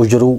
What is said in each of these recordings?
UJROO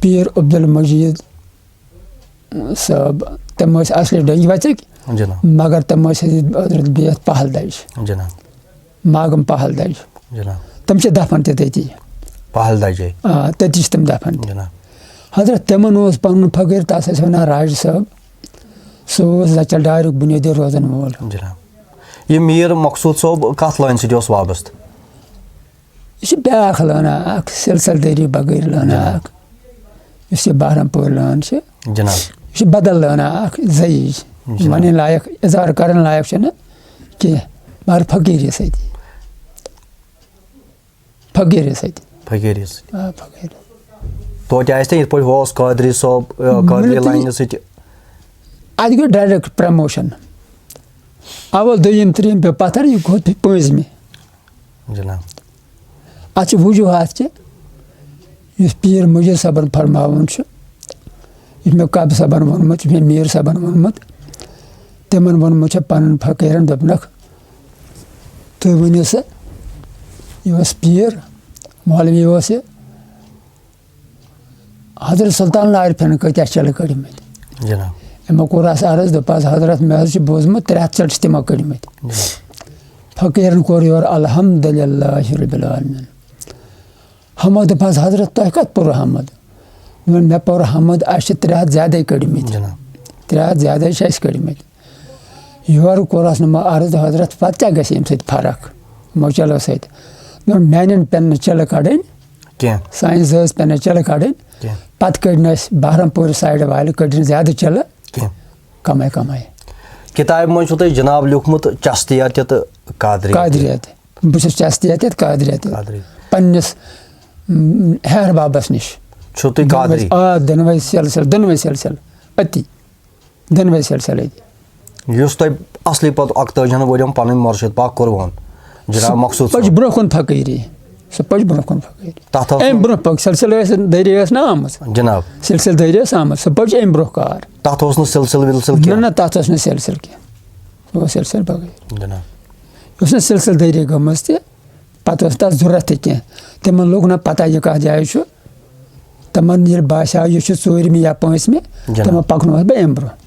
پیر عبدالمجید صاحب تم اصلی ڈنگ وچک جناب مگر تم حضرت بیت پہل دج جناب ماگم پہل دج جناب تم دفن تتی پہل دجے تتی تم دفن جناب حضرت تمن پن فقیر تس ونان راج صاحب سہ لچل ڈاریک بنیادی روزن وول جناب یہ میر مقصود صٲب کتھ لٲنہِ سۭتۍ اوس وابستہٕ یہ بیاکھ لٲنہ اکھ سلسل دری بغیر لٲنہ اکھ یُس یہ بہرمپور لٲن جناب یہ بدل لٲنہ اکھ زیٖج ونن لایق اظہار کرن لایق چھنہٕ کینٛہہ مگر فقیٖری سۭتی فقیٖری سۭتی فقیٖری سۭتۍ فقیٖر توتہِ آسہِ نہ یِتھ پٲٹھۍ ہُہ اوس قٲدری صٲب قٲدری لاینہِ سۭتۍ اتھ گوٚو ڈایریکٹ پرموشن اول دوٚیِم ترٛیٚیِم پیٚو پتھر یہِ کھوٚت پٲنٛژمہِ جناب اتھ چھِ وجوہات کہِ یُس پیٖر مجیٖد صٲبن فرماوُن چھُ یُس مےٚ کب صٲبن ووٚنمُت یُس مےٚ میٖر صٲبن ووٚنمُت تِمن ووٚنمُت چھُ پنُن فقیٖرن دوٚپنکھ تُہۍ ؤنِو سا یہِ اوس پیٖر مولوی اوس یہِ حضرت سلطان عارفن کۭتیاہ چلہٕ کٔڑمٕتۍ جناب یِمو کوٚر اَس عرض دوٚپہس حضرت مےٚ حظ چھُ بوٗزمُت 300 چلہٕ چھِ تِمو کٔڑمٕتۍ فقیٖرن کوٚر یورٕ الحمدُاللہ رب العالمین حمد دوٚپہس حضرت تۄہہِ کتھ پوٚرُو حمد دوٚپُن مےٚ پوٚر حمد اَسہِ چھِ 300 زیادَے کٔڑمٕتۍ جناب 300 زیادَے چھِ اَسہِ کٔڑمٕتۍ یورٕ کوٚرہس نہٕ مےٚ عرض حضرت پتہٕ کیٛاہ گژھِ اَمہِ سۭتۍ فرق یِمو چلو سۭتۍ دوٚپُن میانٮ۪ن پٮ۪ن نہٕ چلہٕ کڑٕنۍ کینٛہہ سانہِ زٲژ پٮ۪ن نہٕ چلہٕ کڑٕنۍ پتہٕ کٔڑۍ نہٕ اَسہِ بہرمپور سایڈٕ والہِ کٔڑۍ نہٕ زیادٕ چلہٕ کمے کمے کِتابہِ منٛز چھُو تۄہہِ جناب لیوٗکھمُت چستیہ تہِ تہٕ قادریہ تہِ بہٕ چھُس چستیہ تہِ تہٕ قادریہ تہِ پننِس ہیر بابس نِش چھُو تُہۍ قادری دۄنوے سلسل أتی دۄنوے سلسل أتی یُس تۄہہِ اصلی پتہٕ 41 ؤرین پنٕنۍ مُرشد پاک کوٚرہون جناب مقصود پٔچ برونٛہہ کُن فقیٖری سُہ پٔچ برونٛہہ کُن فقیٖری اَمہِ برونٛہہ پٔکۍ سلسل ٲسۍ دٔری ٲس نہ آمٕژ جناب سلسل دٔری ٲس آمٕژ سُہ پٔچ اَمہِ برونٛہہ کار تتھ اوس نہٕ سلسل ولسل کینٛہہ نہ تتھ اوس نہٕ سلسل کینٛہہ سُہ اوس سلسل فقیٖر جناب یہِ اوس نہٕ سلسل دٔری گٔمٕژ تہِ پتہٕ اوس تتھ ضوٚرتھ تہِ کینٛہہ تِمن لوٚگ نہ پتہ یہِ کتھ جایہِ چھُ تِمن ییٚلہِ باسیو یہِ چھُ 4مہِ یا 5مہِ تِمو پکنووس بہٕ اَمہِ برونٛہہ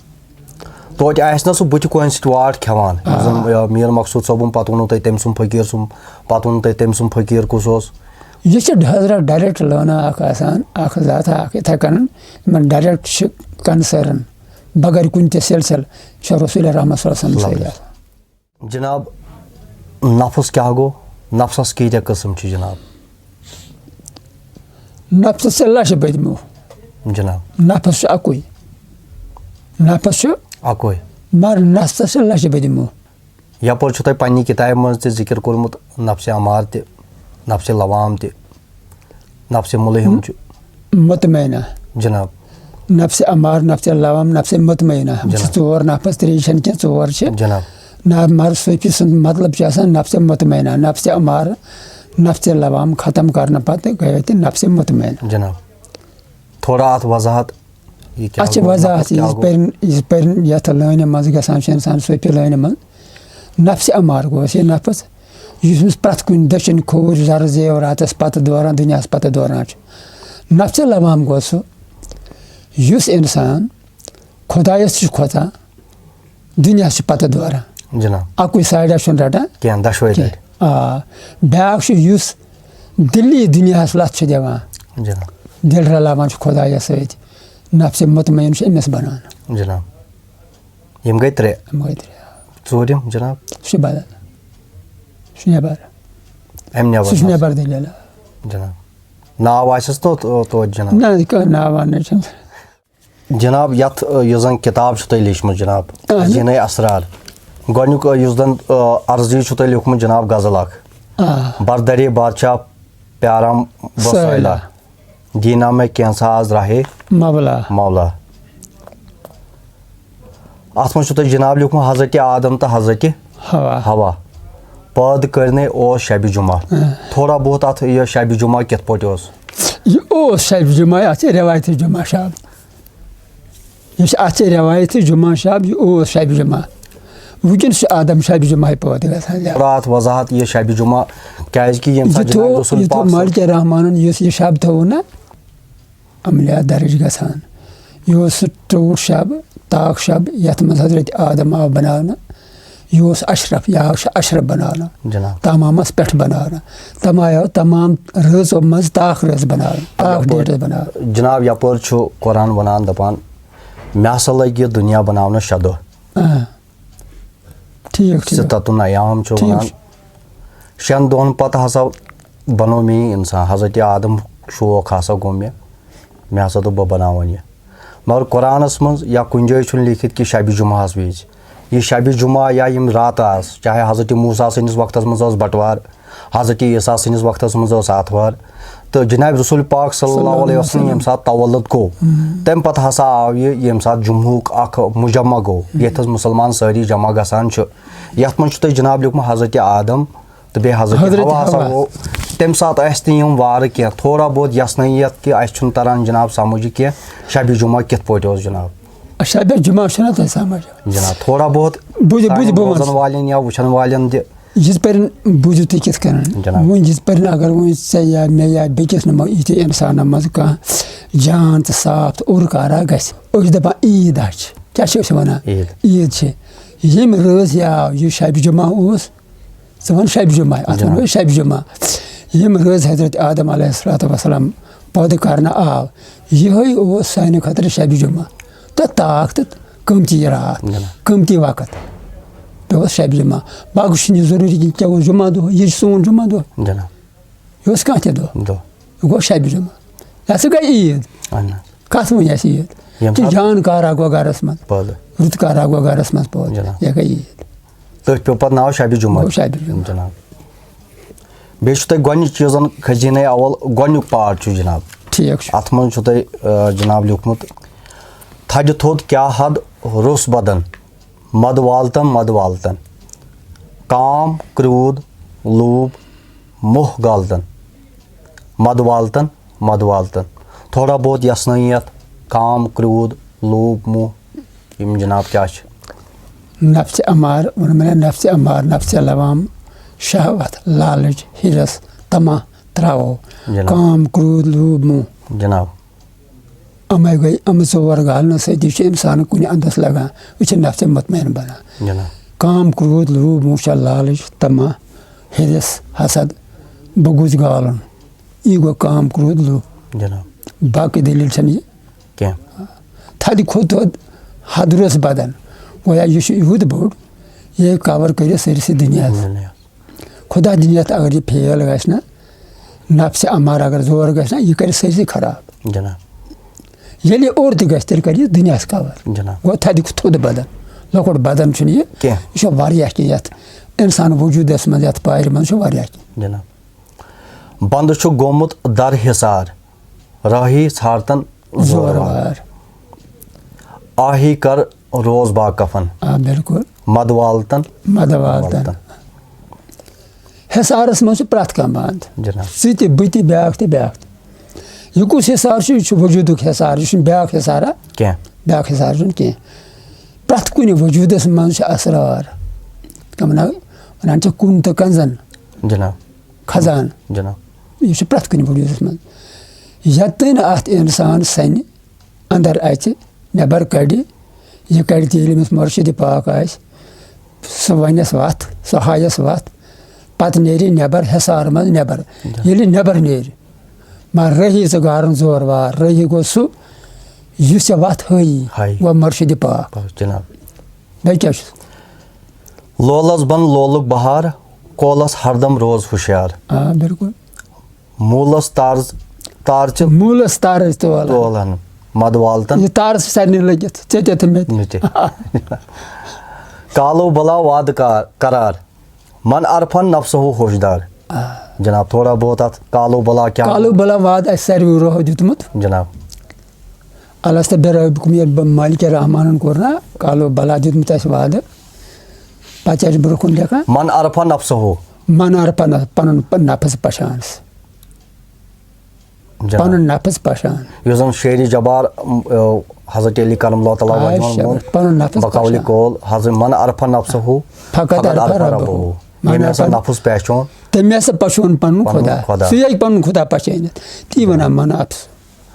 توتہِ آسہِ نہ سُہ بٕتھِ کۄنہِ سۭتۍ واٹ کھٮ۪وان یُس زن میٖر مقصود صٲبُن پتہٕ ووٚنوٕ تۄہہِ تٔمۍ سُنٛد فقیٖر سُنٛد پتہٕ ووٚنوٕ تۄہہِ تٔمۍ سُنٛد فقیٖر کُس اوس یہِ چھِ حضرت ڈایریکٹ لٲنہ اکھ آسان اکھ ذاتھا اکھ یِتھے کٔنۍ یِمن ڈایریکٹ چھِ کنسٲرٕن بغٲر کُنہِ تہِ سلسل چھُ رسول رحمت صلی اللہ علیہ وسلم سۭتۍ جناب نفس کیٛاہ گوٚو نفسس کۭتیاہ قٕسم چھِ جناب نفسس چھِ لچھِ بٔدمو جناب نفس چھُ اکُے نفس چھُ اکوے مگر نفسس چھِ لچھِ بٔدمو یپٲرۍ چھُو تۄہہِ پننہِ کِتابہِ منٛز تہِ ذِکر کوٚرمُت نفسِ امار تہِ نفسِ لوام تہِ نفسِ مُلہِم چھُ مطمئنہ جناب نفسِ امار نفسِ لوام نفسِ مطمئنہ چھِ 4 نفس 3 چھنہٕ کینٛہہ 4 چھِ جناب مگر صوفی سُنٛد مطلب چھُ آسان نفسِ مطمئنہ نفسِ امار نفسِ لوام ختم کرنہٕ پتہٕ گٔیے تہِ نفسِ مطمئنہ جناب تھوڑا اتھ وضاحت اتھ چھِ وضاحت یِژ پٲرۍ یتھ لٲنہِ منٛز گژھان چھُ انسان صوفی لٲنہِ منٛز نفسِ امار گوٚو یہِ نفس یُس أمِس پرٛٮ۪تھ کُنہِ دٔچھِنۍ کھوٗر زرٕ زیوراتس پتہٕ دوران دُنیاہس پتہٕ دوران چھُ نفسِ لوام گوٚو سُہ یُس انسان خۄدایس چھُ کھۄژان دُنیاہس چھُ پتہٕ دوران جناب اکُے سایڈا چھُنہٕ رٹان کینٛہہ دۄشوے بیٛاکھ چھُ یُس دِلی دُنیاہس لتھ چھُ دِوان جناب دِل رلاوان چھُ خۄدایس سۭتۍ نفسِ مطمئن چھُ أمِس بنان جناب یِم گٔے 3 ژوٗرِم جناب سُہ چھُ بدل سُہ چھُ نٮ۪بر اَمہِ نٮ۪بر سُہ چھُ نٮ۪بر دٔلیٖل جناب ناو آسٮ۪س توتہِ جناب نہ کانٛہہ ناو وَننٕچ چھَنہٕ جناب یتھ یُس زن کِتاب چھُ تۄہہِ لیٖچھمٕژ جناب زیٖنَے اسرار گۄڈنیُک یُس زن عرضی چھُ تۄہہِ لیوٗکھمُت جناب غزل اکھ بردرے بادشاہ پیارام وسٲیلا دیٖنا مےٚ کینٛژھا آز راہے مولا اتھ منٛز چھُ تۄہہِ جناب لیوٗکھمُت حضرتِ آدم تہٕ حضرتِ ہوا پٲدٕ کٔرنَے اوس شبِ جُمعہ تھوڑا بہت اتھ یہِ شبِ جُمعہ کِتھ پٲٹھۍ اوس یہِ اوس شبِ جُمعہ اتھ چھِ رٮ۪وایتہِ جُمعہ شب یہِ چھِ اتھ چھِ رٮ۪وایتہِ جُمعہ شب یہِ اوس شبِ جُمعہ وٕنکٮ۪ن چھُ آدم شبِ جُمعہ پٲدٕ گژھان اتھ وضاحت یہِ شبِ جُمعہ کیٛازِ کہِ ییٚمہِ ساتہٕ ملکہِ رحمانن یُس یہِ شب تھوٚو نہ عملیات درج گژھان یہِ اوس سُہ 64 شب طاق شب یَتھ منٛز حضرت آدم آو بناونہٕ یہِ اوس اشرف یہِ آو اشرف بناونہٕ تمامس پٮ۪ٹھ بناونہٕ تِم آیو تمام رٲژو منٛز طاق رٲژ بناونہٕ طاق ڈیٹس بناونہٕ. جناب یپٲرۍ چھُ قرآن ونان دپان مےٚ ہسا لٔگۍ یہِ دُنیا بناونس 6 دۄہ. ٹھیٖک ستتُن ایام چھُ ونان 6 دۄہن پتہٕ ہسا بنوو مےٚ یہِ انسان. حضرت آدم شوق ہسا گوٚو مےٚ ہسا دوٚپ بہٕ بناوَن یہِ. مگر قرآنس منٛز یا کُنہِ جایہِ چھُنہٕ لیٖکھِتھ کہِ شبِ جُمعہس وِزِ یہِ شبِ جُمعہ یا یِم راتہٕ آسہٕ چاہے حضرت موٗسا سٕنٛدِس وقتس منٛز ٲس بٹوار حضرت عیٖسیٰ سٕنٛدِس وقتس منٛز ٲس آتھوار تہٕ جناب رسول پاک صلی اللہ علیہ وسلم ییٚمہِ ساتہٕ تولُد گوٚو تمہِ پتہٕ ہسا آو یہِ ییٚمہِ ساتہٕ جُمعُک اکھ مُجمہ گوٚو ییٚتہِ حظ مُسلمان سٲری جمع گژھان چھُ یتھ منٛز چھُ تۄہہِ جناب لیوٗکھمُت حضرت آدم تہٕ بیٚیہِ حضرت حوا ہسا گوٚو. تمہِ ساتہٕ ٲسۍ نہٕ یِم وارٕ کینٛہہ تھوڑا بہت یژنٲیت کہِ اَسہِ چھُنہٕ تران جناب سمجھ کینٛہہ شبِ جُمعہ کِتھ پٲٹھۍ اوس جناب. شبِ جُمعہ چھُنہ تۄہہِ سمجھ جناب تھوڑا بہت بوزن والٮ۪ن یا وٕچھن والٮ۪ن تہِ یِتھ پٲٹھۍ بوٗزِو تُہۍ کِتھ کٔنۍ وۄنۍ یِتھ پٲٹھۍ اگر وۄنۍ ژےٚ یا مےٚ یا بیٚکِس نِمو یِتھِ اِنسانن منٛز کانٛہہ جان تہٕ صاف تہٕ اوٚر کارا گژھِ أسۍ چھِ دپان عیٖد حظ چھِ کیٛاہ چھِ أسۍ وَنان عیٖد چھِ ییٚمہِ رٲژ یہِ آو یہِ شبِ جُمعہ اوس ژٕ وَن شبِ جُمعہ اَتھ وَنو أسۍ شبِ جُمعہ ییٚمہِ رٲژ حضرت آدم علیہ الصلوٰتُ وسلام پٲدٕ کرنہٕ آو یِہوے اوس سانہِ خٲطرٕ شبِ جُمعہ تہٕ طاق تہٕ قۭمتی رات قۭمتی وقت یہِ اوس شبِ جُمعہ. باقٕے چھُنہٕ یہِ ضروٗری کہِ ژےٚ اوس جُمعہ دۄہ یہِ چھُ سون جُمعہ دۄہ یہِ اوس کانٛہہ تہِ دۄہ یہِ گوٚو شبِ جُمعہ یہِ ہسا گٔے عیٖد. کتھ وۄنۍ اَسہِ عیٖد کہِ جان کارا گوٚو گرس منٛز رُت کارا گوٚو گرس منٛز پٲدٕ یہِ گٔے عیٖد. تٔتھۍ پیوٚو پتہٕ ناو شبِ جُمعہ. جناب بیٚیہِ چھُ تۄہہِ گۄڈنِچ چیٖزن خزیٖنے اول گۄڈنیُک پارٹ چھُ جناب ٹھیٖک چھُ اتھ منٛز چھُ تۄہہِ جناب لیوٗکھمُت تھدِ تھوٚد کیٛاہ حد روٚس بدن مد والتن کام کرٛوٗد لوٗب موہ غالتن مد والتن تھوڑا بہت یژنٲیت کام کرٛوٗد لوٗب موہ یِم جناب کیٛاہ چھِ. نفسِ امار ووٚنُم مےٚ نفسِ امار نفسِ لوام شہوت لالٕچ ہِرس تما تراوو کام کرٛوٗد لوٗب موہ جناب یِمے گٔے یِم 4 گالنہٕ سۭتی چھُ اِنسان کُنہِ اندس لگان یہِ چھِ نفسِ مطمعین بنان. کام کرٛوٗد لوٗب موہ چھِ لالٕچ تما ہِرس حسد بہٕ گوٚژھ گالُن یی گوٚو کام کرٛوٗد لوٗب. باقٕے دٔلیٖل چھنہٕ یہِ کینٛہہ. تھدِ کھوٚت تھوٚد حد روٚس بدن گویا یہِ چھُ یوٗت بوٚڑ یہِ ہیٚکہِ کور کٔرِتھ سٲرسٕے دُنیاہس. خۄدا دِنیتھ اگر یہِ فیل گژھِ نہ نفسِ امار اگر زور گژھِ نہ یہِ کرِ سٲرسٕے خراب. ییٚلہِ یہِ اوٚر تہِ گژھِ تیٚلہِ کرِ یہِ دُنیاہس کور گوٚو تھدِ تھوٚد بدن لۄکُٹ بدن چھُنہٕ یہِ یہِ چھُ واریاہ کینٛہہ یتھ اِنسان وجوٗدس منٛز یتھ پارِ منٛز چھُ واریاہ کینٛہہ. بنٛد چھُ گوٚمُت در حِصار راہی ژھانٛڈتن زورٕ وار آہی کر روز باغ کفن بِلکُل مد والتن حِصارس منٛز چھُ پرٛٮ۪تھ کانٛہہ بنٛد ژٕ تہِ بہٕ تہِ بیٛاکھ تہِ بیٛاکھ تہِ. یہِ کُس حِصار چھُ یہِ چھُ وجوٗدُک حِصار یہِ چھُنہٕ بیٛاکھ حِصارا بیٛاکھ حِصار چھُنہٕ کینٛہہ. پرٛٮ۪تھ کُنہِ وجوٗدس منٛز چھُ اسرار ونان چھِ کُن تہٕ کنزن خزان یہِ چھُ پرٛٮ۪تھ کُنہِ وجوٗدس منٛز یتٮ۪ن اتھ انسان سنہِ انٛدر اژِ نٮ۪بر کڑِ یہِ کڑِ تہِ ییٚلہِ أمِس مُرشِدِ پاک آسہِ سُہ ونٮ۪س وتھ سُہ ہایس وتھ پتہٕ نیرِ نٮ۪بر حِصار منٛز نٮ۪بر ییٚلہِ نٮ۪بر نیرِ مگر رٲہی ژٕ گارُن زور وار رٲہی گوٚو سُہ یُس ژےٚ وتھ ہٲیی گوٚو مُرشِدِ پاک. بیٚیہِ کیٛاہ چھُس لولس بن لولُک بہار کولس ہردم روز ہُشیار. بِلکُل موٗلس تارچہِ موٗلس تارٕچ تولن مد والتن یہِ تارٕ چھِ سارنٕے لٔگِتھ ژےٚ تہِ مےٚ تہِ. کالو بلا وادٕ قرار من عرفن نفسہو ہوشدار. جناب تھوڑا بہت اتھ کالو بلا کیٛاہ کالو بلا واد اَسہِ ساروٕے روہو دیُتمُت جناب الستہ برٲبِکُم ییٚلہِ مالکہِ رحمانن کوٚر نہ کالو بلا دیُتمُت اَسہِ وادٕ پتہٕ چھِ اَسہِ برونٛہہ کُن لیکھان من عرفن نفسہو من عرفن پنُن نفس پہچان پنُن نفس پہچان یُس زن شیرِ جبار حضرت علی کرم اللہ تعالیٰ پنُن نفس بقول قول حضرت من عرفن نفسہو فقط ربہو ییٚمۍ ہسا نفس پہچون تٔمۍ ہسا پہچون پنُن خۄدا سُہ ہیٚکہِ پنُن خۄدا پہچٲنِتھ تی ونان من نفس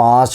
5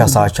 6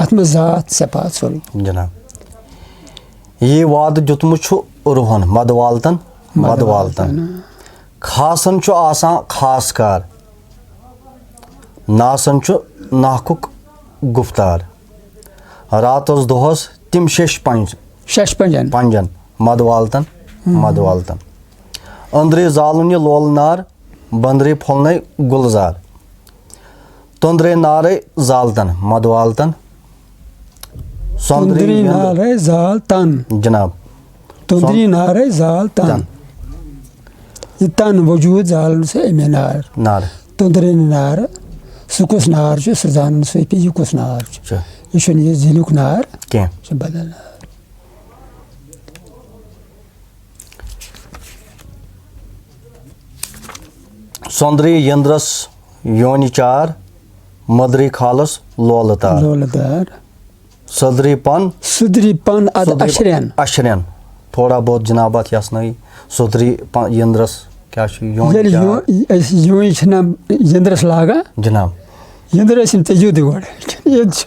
اتھ منٛز ذات صفات سورُے جناب یہِ وعدٕ دیُتمُت چھُ رُہن مدوالتن خاصن چھُ آسان خاص کار ناسن چھُ ناکھُک گُفتار راتس دۄہس تِم شش پنجن مدوالتن أنٛدرٕ زالُن یہِ لولہٕ نار بنٛدرٕ پھۄلنَے گُلزار تۄنٛدرے نارے زالتن مدوالتن تۄنٛدرِ نارے زال تن جناب تۄنٛدرِ نارے زال تن یہِ تن وجوٗد زالُن سُہ اَمے نار تۄنٛدرِ نار سُہ کُس نار چھُ سُہ زانُن سُہ یہِ کُس نار چھُ یہِ چھُنہٕ یہِ ذِلیُک نار کینٛہہ یہِ چھُ بدل نار سۄنٛدرِ یِنٛدرس یونہِ چار مٔدرِ کھالس لولہٕ تار سٔدرِ پن اشرٮ۪ن تھوڑا بہت جناب اتھ یسنٲیی سٔدرِ یِنٛدرس کیٛاہ چھُ ییٚلہِ أسۍ یوٗنۍ چھِنہ یِنٛدرس لاگان جناب یِنٛدٕر ٲسۍ یِم تٔجِو گۄڈٕ ییٚتہِ چھِ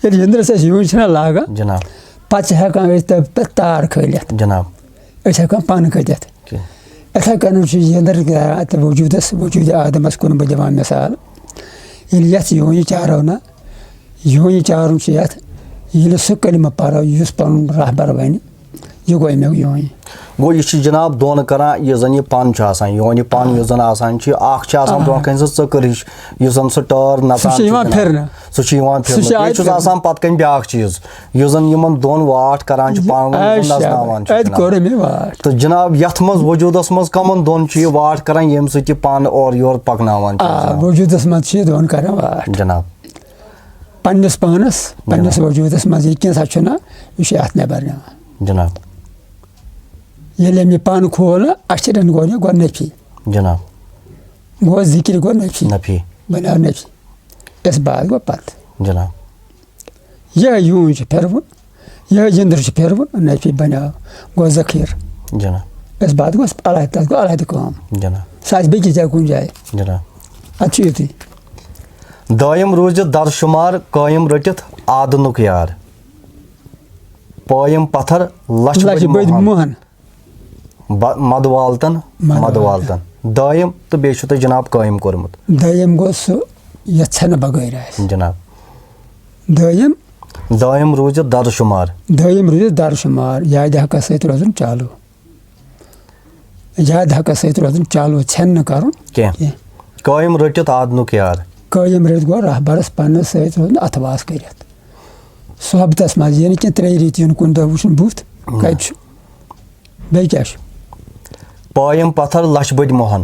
ییٚلہِ یِنٛدرس أسۍ یوٗنۍ چھِنہ لاگان جناب پتہٕ چھِ ہٮ۪کان أسۍ تتھ تار کھٲلِتھ جناب أسۍ ہٮ۪کان پن کھٔتِتھ یِتھٕے کٔنۍ چھُ یِنٛدٕر تہٕ وجوٗدِ آدمس کُن بہٕ دِوان مِثال ییٚلہِ یتھ یوٗنہِ چارو نہ یوٗنہِ چارُن چھُ یتھ ییٚلہِ سُہ کلمہٕ پرو یُس پنُن رہبر ونہِ یہِ گوٚو امیُک یوٗنہِ گوٚو یہِ چھُ جناب دۄن کران یُس زن یہِ پن چھُ آسان یونہِ پن یُس زن آسان چھُ اکھ چھُ آسان برونٛہہ کنہِ سُہ ژٔکٕر ہِش یُس زن سُہ ٹٲر نژان سُہ چھُ یِوان پھِرنہٕ بیٚیہِ چھُس آسان پتہٕ کنۍ بیاکھ چیٖز یُس زن یِمن دۄن واٹھ کران چھُ پانہٕ ؤنۍ نژناوان چھُ تہٕ جناب یتھ منٛز وجوٗدس منٛز کمن دۄن چھُ یہِ واٹھ کران ییٚمہِ سۭتۍ یہِ پن اورٕ یورٕ پکناوان چھُ وجوٗدس منٛز چھِ یہِ دۄن کران واٹھ جناب پننِس پانس پننِس وجوٗدس منٛز یہِ کینٛژھا چھُنہ یہِ چھُ اتھ نٮ۪بر نِوان جناب ییٚلہِ أمۍ یہِ پن کھول نہ اشرٮ۪ن گوٚو یہِ گوٚو نفی جناب گوٚو ذِکر گوٚو نفی بنیو نفی اِس بات گوٚو پتہٕ جناب یِہے یوٗنۍ چھُ پھِروُن یِہے یِنٛدٕر چھُ پھِروُن نفی بنیو گوٚو ذخیٖر جناب اِس بات گوٚو علیحدٕ تتھ گوٚو علیحدٕ کٲم جناب سُہ آسہِ بیٚکِس جایہِ کُنہِ جایہِ جناب اتھ چھُ یُتُے دٲیِم روٗزِتھ درشُمار قٲیِم رٔٹِتھ آدنُک یار پٲیِم پتھر لچھ بٔدۍ موہن مدوالتن دٲیِم تہٕ بیٚیہِ چھُو تۄہہِ جناب قٲیِم کوٚرمُت دٔیِم گوٚو سُہ یتھ ژھٮ۪نہٕ بغٲر آسہِ جناب دٔیِم روٗزِتھ درشُمار یادِ حقس سۭتۍ روزُن چالوٗ یادِ حقس سۭتۍ روزُن چالوٗ ژھٮ۪نہٕ کرُن کینٛہہ قٲیِم رٔٹِتھ آدنُک یار قٲیِم رٔٹِتھ گوٚو رہبرس پننس سۭتۍ روزُن اتھواس کٔرِتھ صحبتس منٛز یہِ نہٕ کینٛہہ 3 رٮ۪تھ یُن کُنہِ دۄہ وٕچھُن بُتھ کتہِ چھُ بیٚیہِ کیٛاہ چھُ پٲیِم پتھر لچھ بٔدۍ موہن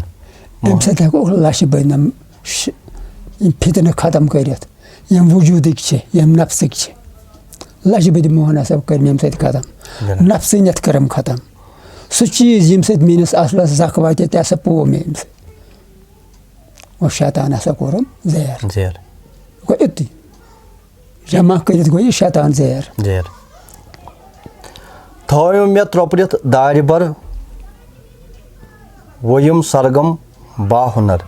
اَمہِ سۭتۍ ہٮ۪کو لچھِ بٔدۍ یِم فِتنہٕ ختم کٔرِتھ یِم وجوٗدٕکۍ چھِ یِم نفسٕکۍ چھِ لچھِ بٔدۍ موہن ہسا کٔرۍ مےٚ اَمہِ سۭتۍ ختم نفسٲنیت کٔرٕم ختم سُہ چیٖز ییٚمہِ سۭتۍ میٲنِس اصلس زکھ واتہِ تہِ ہسا پوو مےٚ اَمہِ سۭتۍ گوٚو شیطان ہسا کوٚرُم زیر گوٚو یُتُے جمع کٔرِتھ گوٚو یہِ شیطان زیر تھٲیِو مےٚ ترٛوپرِتھ دارِ بر ؤیِم سرگم باہُنر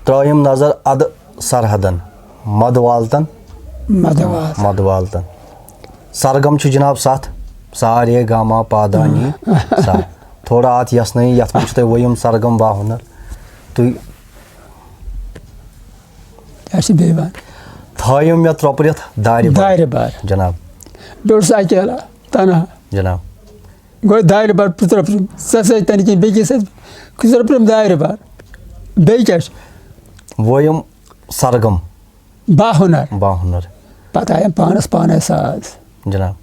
ترٛٲیِم نظر ادٕ سرحدن مدوالتن سرگم چھُ جناب 7 سارے گاما پادانی تھوڑا اتھ یسنٲیی یتھ منٛز چھُ تۄہہِ ؤیِم سرگم باہُنر تُہۍ تھٲیِو مےٚ ترٛوپرِتھ دارِ بر جناب جناب گوٚو دارِ بر ترٛوپرِم سۄ سۭتۍ تہِ نہٕ کینٛہہ بیٚکِس سۭتۍ ترٛوپرِم دارِ بر بیٚیہِ کیٛاہ چھُ ؤیِم سرگم باہُنر پتہٕ آیَم پانس پانے ساز جناب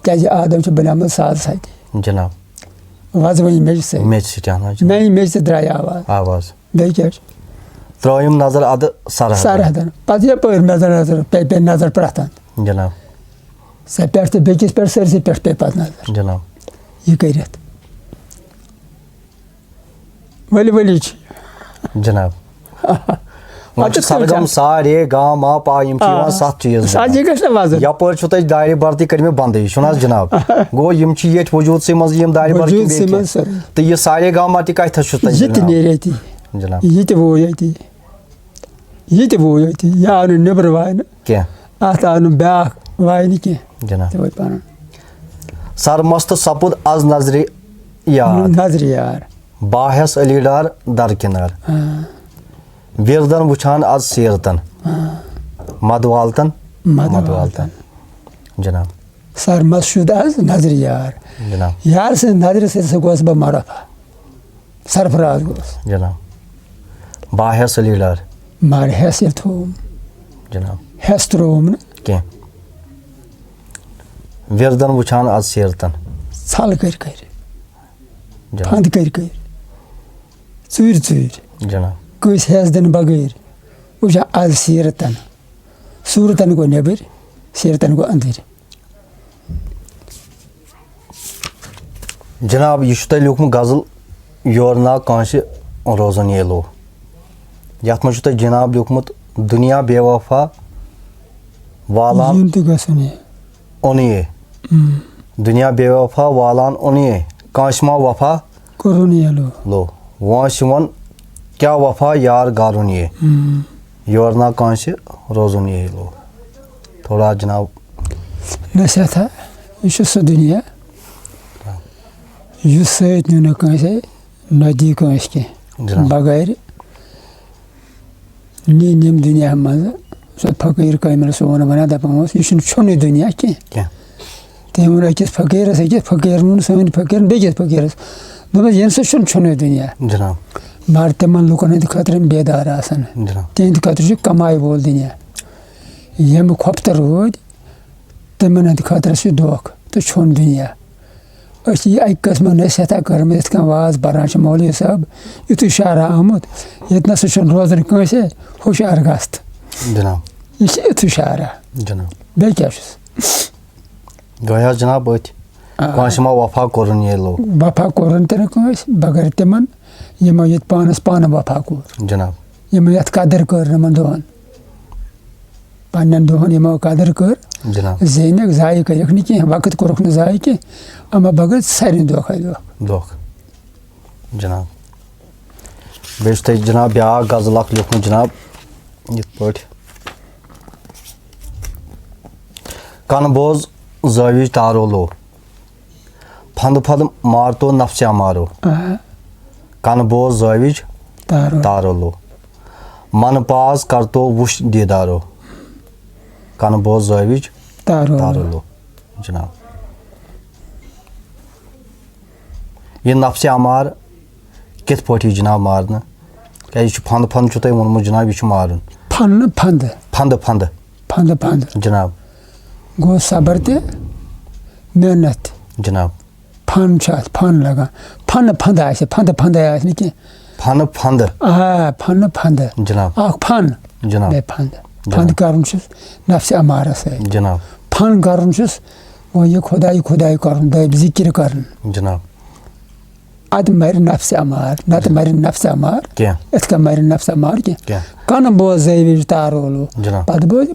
کیٛازِ آدم چھُ بنیومُت سازٕ سۭتۍ جناب وزوٕنۍ میٚژِ سۭتۍ میٛانہِ میٚژِ تہِ درٛایہِ آواز بیٚیہِ کیٛاہ چھُ ترٛٲیِم نظر ادٕ سرحدن پتہٕ یپٲرۍ نظر پیٚیہِ نظر پرٛٮ۪تھ جناب سۄ پٮ۪ٹھ تہٕ بیٚکِس پٮ۪ٹھ سٲرسٕے پٮ۪ٹھ پیٚیہِ پتہٕ نظر جناب یہِ کٔرِتھ ؤلی چھِ جناب سرگم سارے گاما پا یِم چھِ یِوان 7 چیٖز یپٲرۍ چھُو تۄہہِ دارِ بر تہِ کٔرمٕتۍ بنٛدٕے چھُنہٕ حظ جناب گوٚو یِم چھِ ییٚتھۍ وجوٗدسٕے منٛز یِم دارِ بر تہٕ یہِ سارے گاما تہِ کتھٮ۪س چھُ تۄہہِ یہِ تہِ نیرِ ییٚتی جناب یہِ تہِ وو ییٚتی یہِ تہِ وو ییٚتی یہِ آو نہٕ نیٚبرٕ واینہٕ کینٛہہ اَتھ آو نہٕ بیٛاکھ واینہِ کینٛہہ جناب تِمَے پَنُن سرمست سپُد از نظرِ یاد نظرِ یار باہس علی ڈار درکنار وِردن وٕچھان از سیرتن مدوالتن مدوالتن جناب سرمست شُد از نظرِ یار جناب یار سٕنٛزِ نظرِ سۭتۍ ہسا گوس بہٕ مۄرفا سرفراز گوس جناب باہس علی ڈار مگر ہٮ۪س ییٚلہِ تھووُم جناب ہٮ۪س ترٛووُم نہٕ کینٛہہ وِردن وٕچھان از سیرتن ژھل کٔرۍ کٔرۍ جناب پھنٛد کٔرۍ کٔرۍ ژوٗرِ ژوٗرِ جناب کٲنٛسہِ ہٮ۪س دِنہٕ بغٲر وٕچھان از سیرتن صوٗرتن گوٚو نٮ۪بٕرۍ سیرتن گوٚو أنٛدٕرۍ جناب یہِ چھُ تۄہہِ لیوٗکھمُت غزل یور ناو کٲنٛسہِ روزن ییلو یتھ منٛز چھُ تۄہہِ جناب لیوٗکھمُت دُنیا بے وفا والان یُن تہِ گژھُن یہِ اوٚنیے دُنیا بے وفا والان اوٚنیے کٲنٛسہِ ما وفا کوٚرُن ییٚلو لو وٲنٛسہِ ووٚن کیٛاہ وفا یار گارُن یے یور نا کٲنٛسہِ روزُن یے لو تھوڑا جناب نصیحتھا یہِ چھُ سُہ دُنیا یُس سۭتۍ نیوٗ نہٕ کٲنٛسے نہ دی کٲنٛسہِ کینٛہہ بغٲرِ نِنۍ یِم دُنیا منٛزٕ سُہ فقیٖر قٲمِل سُہ وَنان دَپان اوس یہِ چھُنہٕ چھُنٕے دُنیا کینٛہہ تٔمۍ ووٚن أکِس فقیٖرس فقیٖرن ووٚن سٲنۍ فقیٖرن بیٚکِس فقیٖرس دوٚپمَس ییٚمہِ سۭتۍ چھُنہٕ چھُنٕے دُنیا جناب مگر تِمن لُکن ہٕنٛدِ خٲطرٕ یِم بیدار آسان تِہنٛدِ خٲطرٕ چھُ کماے وول دُنیا ییٚمہِ کھۄفتہٕ روٗدۍ تِمن ہٕنٛدِ خٲطرٕ چھُ دھوکہٕ تہٕ چھُن دُنیا أسۍ چھِ یہِ اَکہِ قٕسمہٕ نصیحتہ کٔرمٕژ یِتھ کٔنۍ واز پران چھِ مولوی صٲب یُتھُے شہرا آمُت ییٚتہِ نسا چھُنہٕ روزان کٲنٛسے ہُشار گژھ جناب یہِ چھِ یُتھُے شہرا جناب بیٚیہِ کیٛاہ چھُس گوٚو حظ جناب أتھۍ کٲنٛسہِ ما وفا کوٚرُن یے لو وفا کوٚرُن تہِ نہٕ کٲنٛسہِ بغٲر تِمن یِمو ییٚتہِ پانس پانہٕ وفا کوٚر جناب یِمو یتھ قدٕر کٔر یِمن دۄہن پننٮ۪ن دۄہن یِمو قدٕر کٔر جناب زینکھ ضایہِ کٔرِکھ نہٕ کینٛہہ وقت کوٚرُکھ نہٕ ضایہِ کینٛہہ اما بغٲر سارنٕے دھوکھے دھوکہٕ جناب بیٚیہِ چھُ تۄہہِ جناب بیٛاکھ غزل اکھ لیوٗکھمُت جناب یِتھ پٲٹھۍ کَنہٕ بوز زٲوِج تارو لو پھنٛدٕ پھنٛدٕ مارتو نفسیا مارو کَنہٕ بوز زٲوِج تارو لو من پاز کرتو وُش دیٖدارو کَنہٕ بوز زٲوِج تارو لو جناب یہِ نفسہِ امار کِتھ پٲٹھۍ یی جناب مارنہٕ کیٛازِ یہِ چھُ پھنٛدٕ پھنٛدٕ چھُو تۄہہِ ووٚنمُت جناب یہِ چھُ مارُن پھنٛدٕ پھنٛدٕ جناب گوٚو صبر تہِ محنت تہِ جناب فن چھُ اتھ فن لگان پھنٛدٕ آسہِ پھنٛدے آسہِ نہٕ کینٛہہ پھنٛدٕ جناب اکھ فن جناب بیٚیہِ فنٛد کرُن چھُس نفسہِ امارس سۭتۍ جناب فن کرُن چھُس وۄنۍ یہِ خۄداے کرُن دٲبۍ ذِکِر کرُن جناب ادٕ مرِ نفسہِ امار نتہٕ مرِ نفسہِ امار یِتھ کٔنۍ مرِ نفسہِ امار کینٛہہ کَنہٕ بوز زٲوِج تارولو پتہٕ بوزِ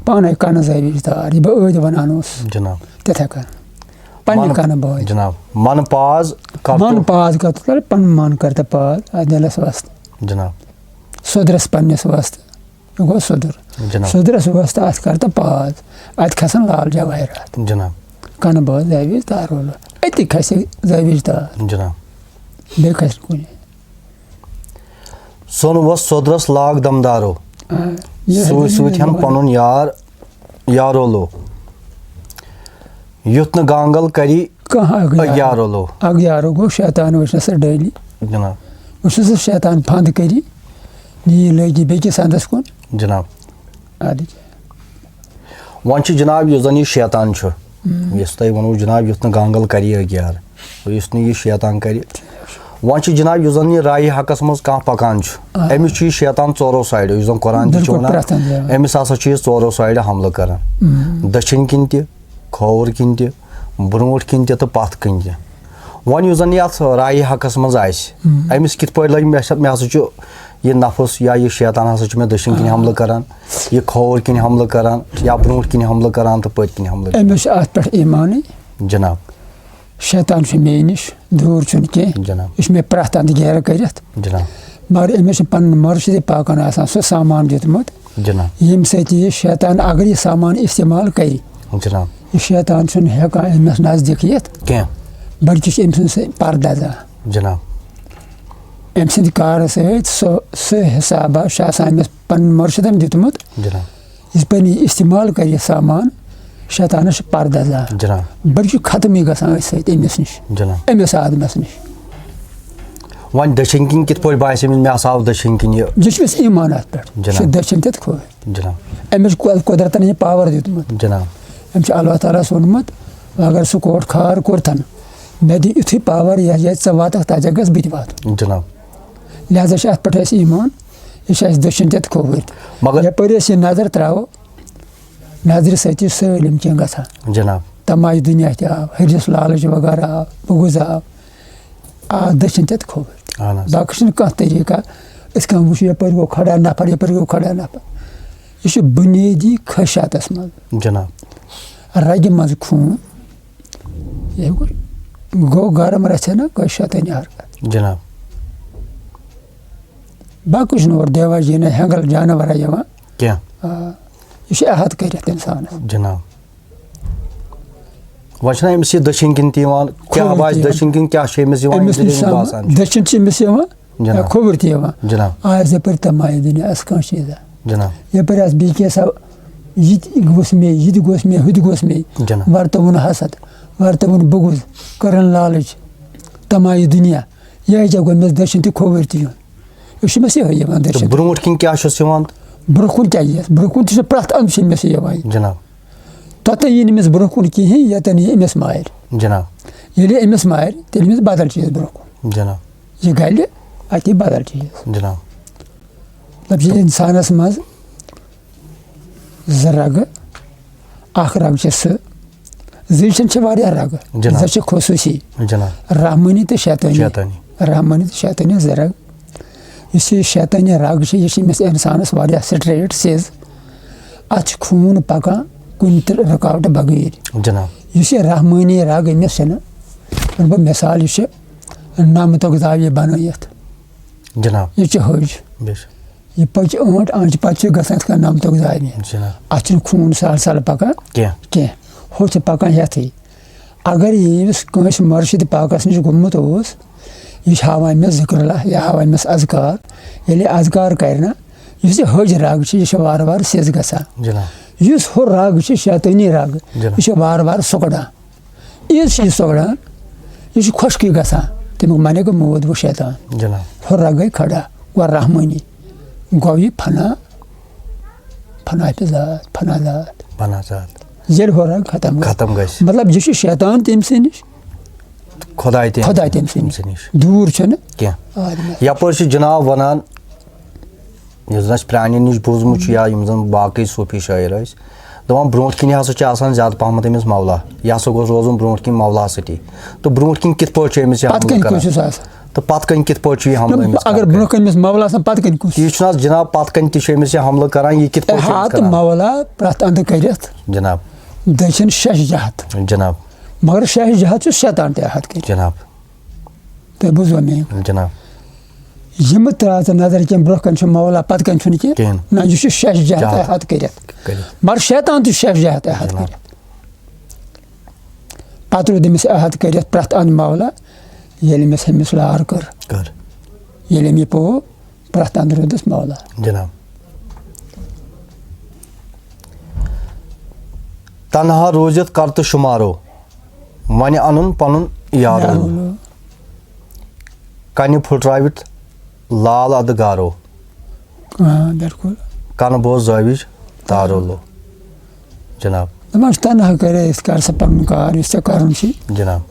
پانے کَنہٕ زٲوِج تار یہِ بہٕ ٲدۍ ونان اوسُس جناب تِتھے کٔنۍ پننہِ کَنہٕ بوزِ جناب من پاز کر تو پنُن من کر تہٕ پاز اتھ دِلس وستہٕ جناب سودرس پننِس وستہٕ یہِ گوٚو سودُر سودرس وستہٕ اتھ کر تہٕ پاز اتہِ کھسن لال جوٲہرات جناب کَنہٕ بوز زٲوِج تارولو اتی کھسہِ زٲوِج تار جناب بیٚیہِ کھسہِ نہٕ کُنہِ سۄن وس سودرس لاگ دمدارو سۭتۍ سۭتۍ ہن پنُن یارو لو یُتھ نہٕ گانگل کری اگیارو لو اگیارو گوٚو شیطان وٕچھنس سا ڈیلی جناب وٕچھنس سا شیطان فنٛد کری نی لٲگی بیٚکِس انٛدس کُن جناب ادٕ وۄنۍ چھُ جناب یُس زن یہِ شیطان چھُ یُس تۄہہِ ووٚنوُ جناب یُتھ نہٕ گانگل کری اگیار یُس نہٕ یہِ شیطان کرِ وۄنۍ چھُ جناب یُس زن یہِ رایہِ حقس منٛز کانٛہہ پکان چھُ أمِس چھُ یہِ شیطان ژورو سایڈو یُس زن قرآن تہِ چھُ ونان أمِس ہسا چھُ یہِ ژورو سایڈٕ حملہٕ کران دٔچھِنۍ کِنۍ تہِ کھووُر کِنۍ تہِ برونٛٹھ کِنۍ تہِ تہٕ پتھ کِنۍ تہِ وۄنۍ یُس زن یہِ اتھ رایہِ حقس منٛز آسہِ أمِس کِتھ پٲٹھۍ لگہِ مےٚ ہسا چھُ یہِ نفس یا یہِ شیطان ہسا چھُ مےٚ دٔچھِنۍ کِنۍ حملہٕ کران یہِ کھووُر کِنۍ حملہٕ کران یا برونٛٹھ کِنۍ حملہٕ کران تہٕ پٔتۍ کِنۍ حملہٕ أمِس چھُ اتھ پٮ۪ٹھ ایٖمانٕے جناب شیطان چھُ مے نِش دوٗر چھُنہٕ کینٛہہ جناب یہِ چھُ مےٚ پرٛٮ۪تھ انٛدٕ گیرٕ کٔرِتھ جناب مگر أمِس چھُ پنُن مُرشِدِ پاکن آسان سُہ سامان دیُتمُت جناب ییٚمہِ سۭتۍ یہِ شیطان اگر یہِ سامان استعمال کَرِ جناب یہِ شیطان چھُنہٕ ہٮ۪کان أمِس نزدیٖک یِتھ کینٛہہ بلکہِ چھِ أمۍ سٕنٛدۍ پردٕ دَزان جناب أمۍ سٕنٛدِ کارٕ سۭتۍ سُہ حِسابہ چھُ آسان أمِس پنٕنۍ مُرشِدن دیُتمُت جناب یِتھ پٲٹھۍ یہِ استعمال کَرِ یہِ سامان شیطانس چھُ پردٕ دَزان جناب بلکہِ ختمٕے گژھان أتھۍ سۭتۍ أمِس نِش جناب أمِس آدمس نِش وۄنۍ دٔچھِنۍ کِنۍ کِتھ پٲٹھۍ باسے مےٚ ہسا آو دٔچھِنۍ کِنۍ یہِ چھُ أمِس ایٖمان اَتھ پٮ۪ٹھ یہِ چھُ دٔچھِنۍ تہِ کھوٚوٕرۍ جناب أمِس چھُ قۄدرتن یہِ پاور دیُتمُت جناب أمۍ چھُ اللہ تعالیٰ ہس ووٚنمُت اگر سُہ کوٹ خار کوٚرتھن مےٚ دِ یُتھُے پاور یہِ ژٕ واتکھ تتھ جایہِ گژھِ بہٕ تہِ واتُن جناب لہذا چھُ اتھ پٮ۪ٹھ اَسہِ ایٖمان یہِ چھُ اَسہِ دٔچھِنۍ تہِ کھوٚوٕرۍ مگر یپٲرۍ أسۍ یہِ نظر تراوو نظرِ سۭتۍ چھُ سٲلِم کینٛہہ گژھان جناب تماش دُنیا تہِ آو ہرجس لالٕچ وغیرہ آو بُغض آو دٔچھِنۍ تہِ کھوٚوٕرۍ باقٕے چھُنہٕ کانٛہہ طریٖقہ أسۍ کانٛہہ وٕچھو یپٲرۍ گوٚو کھڑا نفر یپٲرۍ گوٚو کھڑا نفر یہِ چھُ بُنیٲدی خٲہِشاتس منٛز جناب رگہِ منٛز خوٗن یہِ گوٚو گرم رژھِ نا گوٚو شیطٲنی حرکت جناب باقٕے چھُنہٕ اورٕ دیوا جینا ہٮ۪نٛگل جانورا یِوان کینٛہہ یہِ چھُ احد کٔرِتھ اِنسانس جناب وۄنۍ چھُنہ أمِس یہِ دٔچھِنۍ کِنۍ تہِ یِوان کیٛاہ باسہِ دٔچھِنۍ کِنۍ کیٛاہ چھُ أمِس یِوان دٔچھِنۍ چھِ أمِس یِوان کھوٚوُر تہِ یِوان جناب آز یپٲرۍ تمایہِ دُنیا آسہِ کانٛہہ چیٖزا جناب یپٲرۍ آسہِ بیٚیہِ کینٛژھا یہِ تہِ گوٚژھ مے یہِ تہِ گوٚژھ مے ہُہ تہِ گوٚژھ مے ورتوُن حسد ورتوُن بُغض کٔرٕن لالٕچ تمایہِ دُنیا یِہے چھےٚ گوٚو أمِس دٔچھِنۍ تہِ کھوٚوُر تہِ یُن یہِ چھُ أمِس یِہے یِوان دٔچھِنۍ برونٛٹھ کِنۍ کیٛاہ چھُس یِوان برونٛہہ کُن کیٛاہ یِیَس برونٛہہ کُن تہِ چھُ پرٛٮ۪تھ اَندٕ چھُ أمِس یِوان جناب توٚتَن یی نہٕ أمِس برونٛہہ کُن کِہیٖنۍ ییٚتٮ۪ن یی أمِس مارِ جناب ییٚلہِ أمِس مارِ تیٚلہِ أمِس بدل چیٖز برونٛہہ کُن جناب یہِ گلہِ اَتہِ یی بدل چیٖز جناب مطلب یہِ اِنسانس منٛز زٕ رگہٕ اکھ رگ چھِ سُہ زِچھن چھِ واریاہ رگہٕ زٕ چھِ خصوٗصی رحمٲنی تہٕ شیطٲنی رحمٲنی تہٕ شیطٲنی زٕ رگ یُس یہِ شیطٲنی رگ چھِ یہِ چھِ أمِس اِنسانس واریاہ سٹریٹ سیٚز اتھ چھُ خوٗن پکان کُنہِ تہِ رُکاوٹہٕ بغٲر جناب یُس یہِ رحمٲنی رگ أمِس چھِنہٕ وَنہٕ بہٕ مِثال یہِ چھِ نمتُک زاویہِ بنٲیِتھ جناب یہِ چھِ حٔج یہِ پٔچ ٲنٹ آنچہِ پتہٕ چھِ گژھان یِتھ کٔنۍ نمتُک زاویہِ اتھ چھُنہٕ خوٗن سہل سہل پکان کینٛہہ ہُہ چھُ پکان ہیٚتھٕے اگر ییٚمِس کٲنٛسہِ مُرشِد پاکس نِش گوٚمُت اوس یہِ چھِ ہاوان أمِس ذِکر اللہ یہِ ہاوان أمِس اذکار ییٚلہِ یہِ اذکار کرِ نا یُس یہِ حٔج رگ چھِ یہِ چھِ وارٕ وارٕ سیٚز گژھان یُس ہُہ رگ چھِ شیطٲنی رگ یہِ چھِ وارٕ وارٕ سُکڑان عیٖز چھِ یہِ سُکڑان یہِ چھِ خۄشکٕے گژھان تمیُک معنی گوٚو موٗد گوٚو شیطان ہُہ رگ گٔے کھڑا گوٚو رحمٲنی گوٚو یہِ فنا ذات ییٚلہِ ہُہ رگ ختم گژھِ مطلب یہِ چھُ شیطان تٔمۍ سٕے نِش خۄدا تٔمۍ سٕے نِش دوٗر چھُنہٕ کینٛہہ یپٲرۍ چھُ جناب ونان یُس زن اَسہِ پرٛانٮ۪ن نِش بوٗزمُت چھُ یا یِم زن باقٕے صوٗفی شٲعر ٲسۍ دپان برونٛٹھ کِنۍ ہسا چھُ آسان زیادٕ پہمتھ أمِس مولا یہِ ہسا گوٚژھ روزُن برونٛٹھ کِنۍ مولا سۭتی تہٕ برونٛٹھ کِنۍ کِتھ پٲٹھۍ چھُ أمِس یہِ تہٕ پتہٕ کَنۍ کِتھ پٲٹھۍ چھُ یہِ حملہٕ اگر برونٛہہ کَنہِ أمِس مولا آسان پتہٕ کَنہِ کُس یہِ چھُنہٕ حظ جناب پتہٕ کَنۍ تہِ چھُ أمِس یہِ حملہٕ کران یہِ کِتھ پٲٹھۍ مولا پرٛٮ۪تھ اندٕ کٔرِتھ جناب دٔچھِنۍ شیٚش جہت جناب مگر شیٚش جہت چھُ شیطان تہِ احد کٔرِتھ جناب تُہۍ بوٗزوا مےٚ جناب یِمہٕ ترٛاو ژٕ نظر کینٛہہ برونٛہہ کَنہِ چھُ مولا پتہٕ کَنہِ چھُنہٕ کینٛہہ نہ یہِ چھُ شیٚش جہت احد کٔرِتھ مگر شیطان تہِ چھُ شیٚش جہت احد کٔرِتھ پتہٕ روٗد أمِس احد کٔرِتھ پرٛٮ۪تھ اندٕ مولا ییٚلہِ أمِس ہُمِس لار کٔر ییٚلہِ أمۍ یہِ پوٚو پرٛٮ۪تھ اندٕ روٗدُس مولا جناب تنہا روٗزِتھ کر تہٕ شُمارو وۄنہِ اَنُن پنُن یارو کنہِ پھٕٹرٲوِتھ لال ادٕ گارو بِلکُل کنہٕ بوز زٲوِج تارو لو جناب دپان چھِ تنہا کٔرِتھ کر سا پنُن کار یُس ژےٚ کرُن چھُے جناب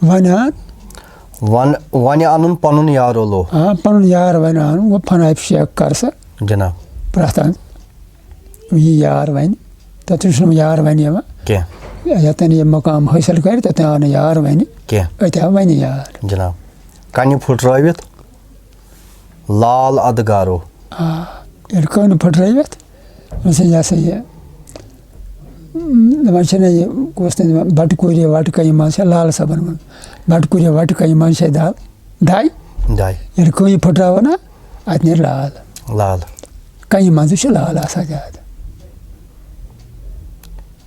وۄنۍ وۄنۍ اَنُن پنُن یارو لو پنُن یار وۄنۍ اَنُن گوٚو فنایب شیخ کر سا جناب پرٛٮ۪تھ اندٕ یہِ یار وَنہِ تتٮ۪ن چھُنہٕ یار وَنہِ یِوان کینٛہہ ییٚتٮ۪ن یہِ مقام حٲصِل کرِ تتٮ۪ن آو نہٕ یار وَنہِ کینٛہہ أتۍ آو وَنہِ یار جناب کنہِ پھٕٹرٲوِتھ لال ادٕ گارو ییٚلہِ کٔنۍ پھٕٹرٲوِتھ یہِ ہسا یہِ دپان چھِنہ یہِ کُس تانۍ دپان بٹہٕ کُرِ وٹہٕ کنہِ منٛز چھےٚ لال صٲبن ووٚن بٹہٕ کُرِ وٹہٕ کنہِ منٛز چھےٚ داے ییٚلہِ کٔنۍ پھٕٹراوو نا اتہِ نیرِ لال لال کنہِ منٛزٕے چھُ لال آسان زیادٕ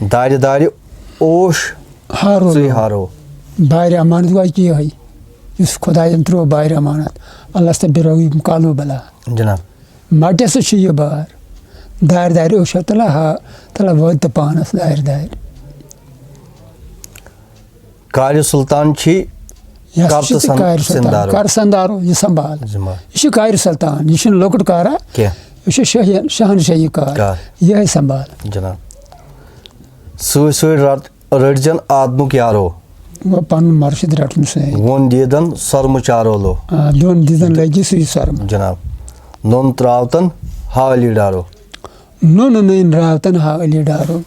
دارِ دارِ اوش ژٕے ہارو بارِ امانت گوٚو اَکہِ یِہوٚے یُس خۄدایَن ترٛوو بارِ امانت اللہس تہٕ بِرو یِم کالوٗ بلا جناب مٹس چھُ یہِ بار دارِ دارِ اوشو تُلان وٲتۍ تہٕ پانس دارِ دارِ کارِ سُلطان چھی کر سندارو یہِ سنبھال یہِ چھُ کارِ سلطان یہِ چھُنہٕ لۄکُٹ کارا یہِ چھُ شہنشاہی کار یِہوٚے سنبھال جناب سۭتۍ سۭتۍ رٔٹزٮ۪ن آدمُک یارو گوٚو پنُن مرشد رٹُن سۭتۍ ووٚن دیٖدن سۄرمہٕ چارولو دۄن دیٖدن لگی سُے سۄرمہٕ جناب نوٚن ترٛاوتن ہا علی ڈارو نُن نٔنۍ راوتن ہا علی ڈارو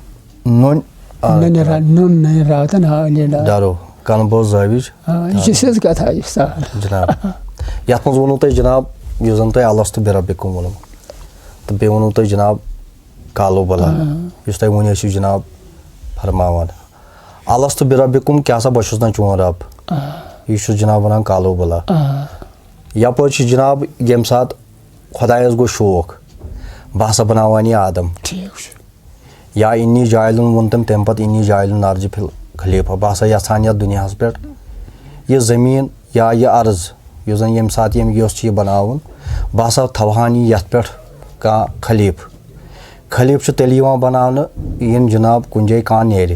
نُن نٔنۍ راوتن ہا علی ڈارو کنہٕ بوز زٲوِج یہِ چھِ سیٚود کتھا یہِ چھِ سہل جناب یتھ منٛز ووٚنوٕ تۄہہِ جناب یُس زن تۄہہِ اللہس تہٕ بِربِکُم ووٚنوٕ تہٕ بیٚیہِ ووٚنوٕ تۄہہِ جناب کالو بلا یُس تۄہہِ وُنہِ ٲسِو جناب فرماوان اللہس تہٕ بِربِکُم کیٛاہ سا بہٕ چھُس نہ چون رب یہِ چھُس جناب ونان کالو بلا یپٲرۍ چھِ جناب ییٚمہِ ساتہٕ خۄدایس گوٚو شوق بہٕ ہسا بناوان یہِ آدم یا اِنی جایلُن ووٚن تٔمۍ تمہِ پتہٕ اِنی جایلُن نارجہِ خلیفہ بہٕ ہسا یژھان یتھ دُنیاہس پٮ۪ٹھ یہِ زٔمیٖن یا یہِ عرض یُس زن ییٚمہِ ساتہٕ ییٚمۍ یۄس چھِ یہِ بناوُن بہٕ ہسا تھاوہان یہِ یتھ پٮ۪ٹھ کانٛہہ خلیٖفہٕ چھُ تیٚلہِ یِوان بناونہٕ ییٚلہِ جناب کُنہِ جایہِ کانٛہہ نیرِ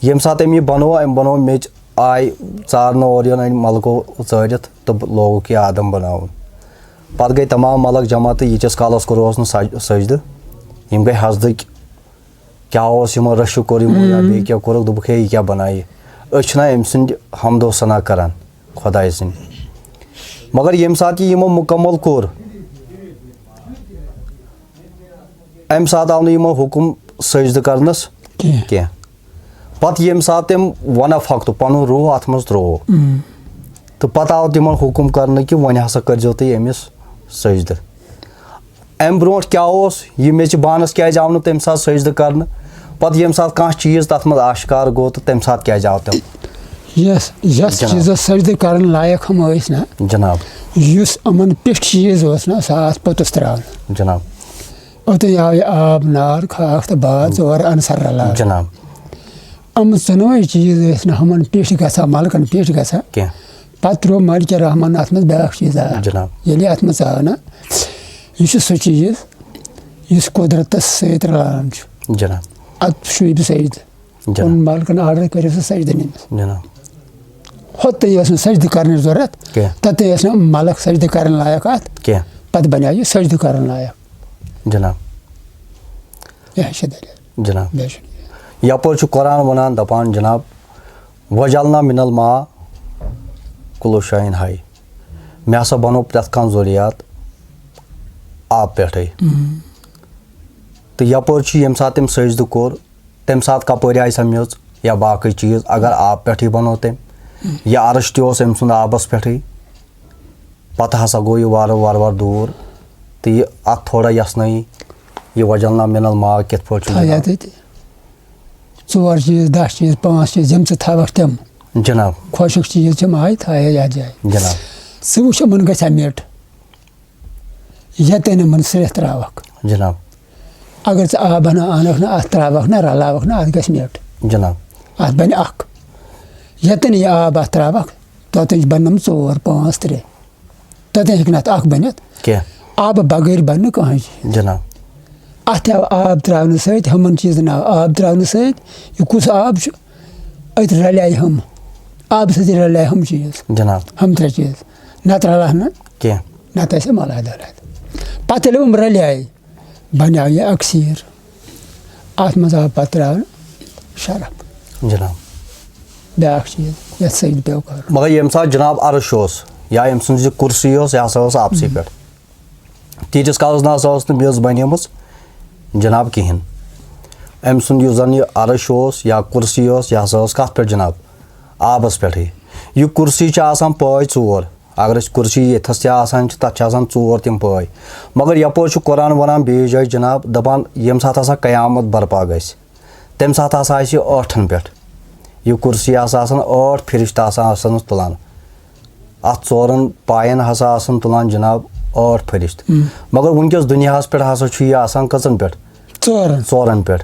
ییٚمہِ ساتہٕ أمۍ یہِ بنوو أمۍ بنوو میٚژ آیہِ ژارنہٕ اورٕ یورٕ أنۍ ملکو ژٲرِتھ تہٕ لوگُکھ یہِ آدم بناوُن پتہٕ گٔے تمام ملک جمع تہٕ ییٖتِس کالس کوٚرہوس نہٕ سجدٕ یِم گٔے حسدٕکۍ کیٛاہ اوس یِمو رشہٕ کوٚر یِمو یا بیٚیہِ کیٛاہ کوٚرُکھ دوٚپُکھ ہے یہِ کیٛاہ بنایہِ أسۍ چھِنہ أمۍ سٕنٛدِ حمدو ثنا کران خۄداے سٕنٛدۍ مگر ییٚمہِ ساتہٕ یہِ یِمو مُکمل کوٚر امہِ ساتہٕ آو نہٕ یِمن حُکُم سجدٕ کرنس کینٛہہ پتہٕ ییٚمہِ ساتہٕ تٔمۍ وَنفقتہٕ پنُن روح اتھ منٛز تروو تہٕ پتہٕ آو تِمن حُکُم کرنہٕ کہِ وۄنۍ ہسا کٔرزیٚو تُہۍ أمِس سجدٕ امہِ برونٛٹھ کیٛاہ اوس یہِ میٚژِ بانس کیٛازِ آو نہٕ تمہِ ساتہٕ سجدٕ کرنہٕ پتہٕ ییٚمہِ ساتہٕ کانٛہہ چیٖز تتھ منٛز آشکار گوٚو تہٕ تمہِ ساتہٕ کیٛازِ آو تِم یۄس چیٖزس سجدٕ کرن لایق ہم ٲسۍ نہ جناب یُس یِمن پیٚٹھۍ چیٖز اوس نہ سُہ آس پوٚتُس تراونہٕ جناب اوٚتُے آو یہِ آب نار خاکھ تہٕ باد ژور انصر رلاو جناب یِم ژۄنوَے چیٖز ٲسۍ نہٕ ہُمن پیٚٹھۍ گژھان ملکن پیٚٹھۍ گژھان کینٛہہ پتہٕ ترٛوو ملکہِ رحمان اتھ منٛز بیٛاکھ چیٖز آو جناب ییٚلہِ اتھ منٛز آو نہ یہِ چھُ سُہ چیٖز یُس قۄدرتس سۭتۍ رلان چھُ جناب اتھ شوٗبہِ سجدٕ پنُن مالکن آرڈر کٔرِو سا سجدٕ نِمس جناب ہوٚتُے ٲس نہٕ سجدٕ کرنٕچ ضروٗرت تَتے ٲسۍ نہٕ ملک سجدٕ کرن لایق اتھ کینٛہہ پتہٕ بنیٛاو یہِ سجدٕ کرن لایق جناب یِہے چھِ دٔلیٖل جناب بیٚیہِ چھُنہٕ یپٲرۍ چھُ قرآن ونان دپان جناب وجلنا من الماء کُلو شاین ہاے مےٚ ہسا بنوو پرٛٮ۪تھ کانٛہہ ضروٗریات آبہٕ پٮ۪ٹھٕے تہٕ یپٲرۍ چھُ ییٚمہِ ساتہٕ تٔمۍ سجدٕ کوٚر تمہِ ساتہٕ کپٲرۍ آیہِ سۄ میٚژ یا باقٕے چیٖز اگر آبہٕ پٮ۪ٹھٕے بنوو تٔمۍ یا عرش تہِ اوس أمۍ سُنٛد آبس پٮ۪ٹھٕے پتہٕ ہسا گوٚو یہِ وارٕ دوٗر تہٕ یہِ اتھ تھوڑا یژنٲیی یہِ وجلنا من الماء کِتھ پٲٹھۍ چھُ ژور چیٖز 10 چیٖز 5 چیٖز یِم ژٕ تھاوکھ تِم جناب خۄشک چیٖز تِم آیہِ تھایے یتھ جایہِ جناب ژٕ وٕچھ یِمن گژھِ ہا میٚٹھ یتٮ۪ن یِمن سرٛیٚہہ تراوکھ جناب اگر ژٕ آب ہنا اَنکھ نہٕ اتھ تراوکھ نہ رلاوکھ نہ اتھ گژھِ میٚٹھ جناب اتھ بنہِ اکھ یتٮ۪ن یہِ آب اتھ تراوکھ توٚتن بنن 4 5 3 توٚتن ہیٚکہِ نہٕ اتھ اکھ بٔنِتھ کینٛہہ آبہٕ بغٲر بنہِ نہٕ کٕہٕنۍ چیٖز جناب اتھ آو آب تراونہٕ سۭتۍ ہُمن چیٖزن آو آب تراونہٕ سۭتۍ یہِ کُس آب چھُ أتۍ رلیے ہُم آبہٕ سۭتی رلیے ہُم چیٖز جناب ہُم 3 چیٖز نتہٕ رلہٕ نہٕ کینٛہہ نتہٕ ٲسۍ یِم علیحدٕ پتہٕ ییٚلہِ یِم رلیے بنیٛاو یہِ اکثیٖر اتھ منٛز آو پتہٕ تراونہٕ شرف جناب بیٛاکھ چیٖز یتھ سۭتۍ پیٚو کرُن مگر ییٚمہِ ساتہٕ جناب عرش اوس یا أمۍ سٕنٛز یہِ کُرسی ٲس یہِ ہسا ٲس آبسٕے پٮ۪ٹھ تیٖتِس کالس نہ ہسا ٲس نہٕ میٚژ بنیمٕژ جناب کِہینۍ أمۍ سُنٛد یُس زن یہِ عرش اوس یا کُرسی ٲس یہِ ہسا ٲس کتھ پٮ۪ٹھ جناب آبس پٮ۪ٹھٕے یہِ کُرسی چھِ آسان پٲے 4 اگر أسۍ کُرسی ییٚتھس تہِ آسان چھِ تتھ چھِ آسان 4 تِم پٲے مگر یپٲرۍ چھُ قرآن ونان بیٚیِس جایہِ جناب دپان ییٚمہِ ساتہٕ ہسا قیامت برپا گژھِ تمہِ ساتہٕ ہسا آسہِ یہِ 8 پٮ۪ٹھ یہِ کُرسی ہسا آسان 8 فرشتہٕ آسان تُلان اتھ 4 پاین ہسا آسان تُلان جناب 8 فرشتہٕ مگر وٕنکیٚس دُنیاہس پٮ۪ٹھ ہسا چھُ یہِ آسان کٔژن پٮ۪ٹھ 4 پٮ۪ٹھ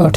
8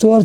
4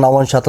9.5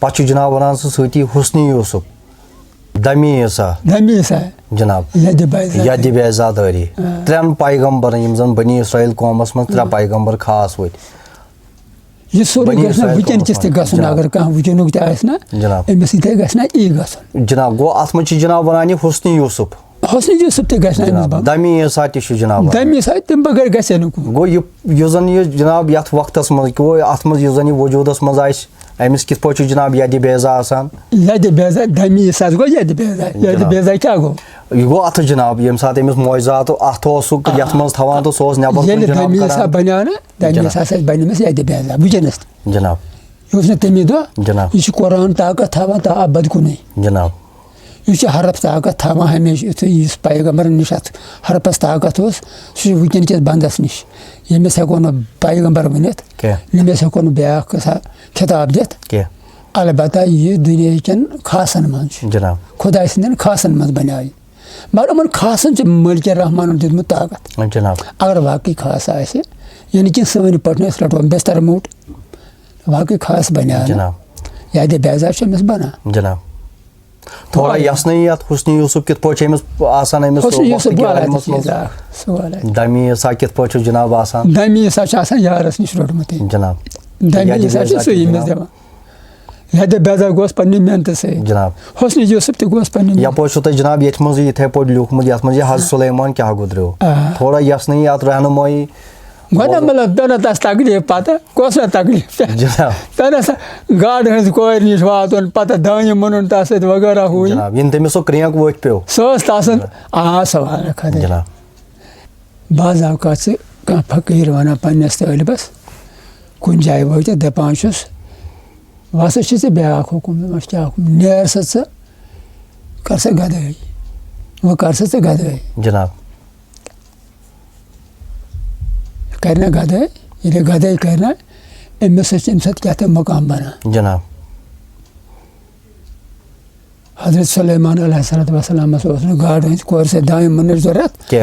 پتہٕ چھُ جناب وَنان سُہ سۭتی حُسنِ یوٗسُف دمی سا جناب یدِ بیزادٲری 3 پیغمبرن یِم زن بنی اسرائیل قومس منٛز 3 پیغمبر خاص وٲتۍ یہِ سورُے گژھِ نہ وٕنکٮ۪ن تہِ گژھُن اگر کانٛہہ وٕنکٮ۪نُک تہِ آسہِ نہ جناب أمِس سۭتۍ گژھِ نہ یی گژھُن جناب گوٚو اَتھ منٛز چھِ جناب وَنان یہِ حُسنِ یوٗسُف حُسنِ یوٗسُف تہِ گژھِ نہ أمِس بنُن دمی سا تہِ چھُ جناب دمی سا تَمہِ بغٲر گژھِ نہٕ کُن گوٚو یُس زن یہِ جناب یتھ وقتس منٛز گوٚو اتھ منٛز یُس زن یہِ وجوٗدس منٛز آسہِ أمِس کِتھ پٲٹھۍ چھُ جناب یدِ بیزا آسان یدِ بیزا دمی سا گوٚو یدِ بیزا کیٛاہ گوٚو یہِ گوٚو اَتھٕ جناب ییٚمہِ ساتہٕ أمِس معجزات اَتھٕ اوسُکھ یتھ منٛز تھاوان تہٕ سُہ اوس نٮ۪بر ییٚلہِ دمی سا بنیو نہ دمی سا ٲسۍ بنہِ أمِس یدِ بیزا وٕنکٮ۪نس تہِ جناب یہِ اوس نہٕ تَمی دۄہ جناب یہِ چھُ قرآن طاقت تھاوان تا بدکُنُے جناب یہِ چھُ حرف طاقت تھاوان ہمیشہِ یُتھُے یُس پیغمبرن نِش اَتھ حرفس طاقت اوس سُہ چھُ وٕنکٮ۪ن کِس بنٛدس نِش ییٚمِس ہٮ۪کو نہٕ پیغمبر ؤنِتھ ییٚمِس ہٮ۪کو نہٕ بیٛاکھ خطاب دِتھ البتہ یہِ دُنیاہٕکٮ۪ن خاصن منٛز چھُ جناب خۄداے سٕنٛدٮ۪ن خاصن منٛز بنیٛاو یہِ مگر یِمن خاصن چھُ مٲلکہِ رحمانن دیُتمُت طاقت جناب اگر واقعی خاص آسہِ یعنی کہِ سٲنۍ پٲٹھۍ أسۍ رَٹو بستر موٹ واقعی خاص بنیٛاو یادِ بیزا چھُ أمِس بنان جناب تھوڑا یَسنٕے یَتھ حُسنِ یوٗسُف کِتھ پٲٹھۍ چھُ أمِس آسان أمِس دمی سا کِتھ پٲٹھۍ چھُ جناب آسان دمی سا چھُ آسان یارس نِش روٚٹمُت جناب دمی سا چھُ سُہ ییٚمِس دِوان یدِ بیزا گوٚژھ پننہِ محنتہٕ سۭتۍ جناب حُسنِ یوٗسُف تہِ گوٚژھ پننہِ یپٲرۍ چھُو تۄہہِ جناب ییٚتھۍ منٛزٕے یِتھٕے پٲٹھۍ لیوٗکھمُت یتھ منٛز یہِ حضرت سُلیمان کیٛاہ گُزریو تھوڑا یَسنٕے یَتھ رہنُمٲیی گۄڈٕ مطلب پیٚو نہ تَس تکلیٖف پتہٕ کۄس نہ تکلیٖف پیٚو نہ سا گاڈٕ ہٕنٛزِ کورِ نِش واتُن پتہٕ دانہِ مُنُن تَتھ سۭتۍ وغیرہ ہُہ یِنہٕ تٔمِس سُہ کرٛینٛک ؤتھۍ پیٚو سۄ ٲس تَسُنٛد سوال خٲطرٕ بعض اوقات چھِ کانٛہہ فقیٖر وَنان پنٛنِس طٲلبس کُنہِ جایہِ وٲتِتھ دَپان چھُس وۄنۍ ہسا چھُ ژےٚ بیٛاکھ حُکُم دِوان کیٛاہ حُکُم نیر سا ژٕ کر سا گدٲے وۄنۍ کر سا ژٕ گدٲے جناب کرِ نہ گدٲے ییٚلہِ گدٲے کرِ نہ أمِس چھِ اَمہِ سۭتۍ کیٛاہ تام مقام بنان جناب حضرت سلیمان علیہ الصلوٰتُ وسلامس اوس نہٕ گاڈٕ ہٕنٛزِ کورِ سۭتۍ دانہِ مُننٕچ ضوٚرتھ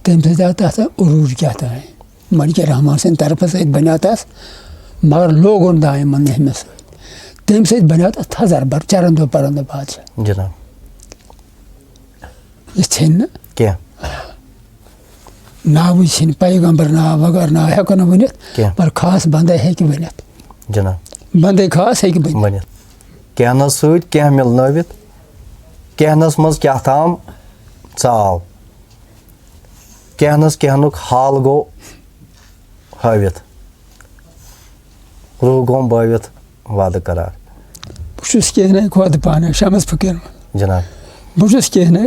تَمہِ سۭتۍ آو تَتھ عروٗج کیٛاہ تام ملکہِ رحمان سٕنٛدِ طرفہٕ سۭتۍ بنیٛو تَس مگر لوگُن دانہِ مُننہِ أمِس سۭتۍ تَمہِ سۭتۍ بنیٛو تَتھ تھزر بر چرندو پرندو بادشاہ جناب یہِ ژھیٚنہِ نہٕ کینٛہہ ناوٕے ژھیٚنہِ پیغمبر ناو وغٲر ناو ہٮ۪کو نہٕ ؤنِتھ مگر خاص بنٛدے ہیٚکہِ ؤنِتھ جناب بنٛدے خاص ہیٚکہِ ؤنِتھ کینٛہہ سۭتۍ کینٛہہ مِلنٲوِتھ کینٛہہ منٛز کیٛاہ تام ژاو کینٛہہ حال گوٚو ہٲوِتھ روح گوٚم بٲوِتھ وعدٕ قرار بہٕ چھُس کینٛہہ خۄد پانے شمس فقیٖر جناب بہٕ چھُس کینٛہہ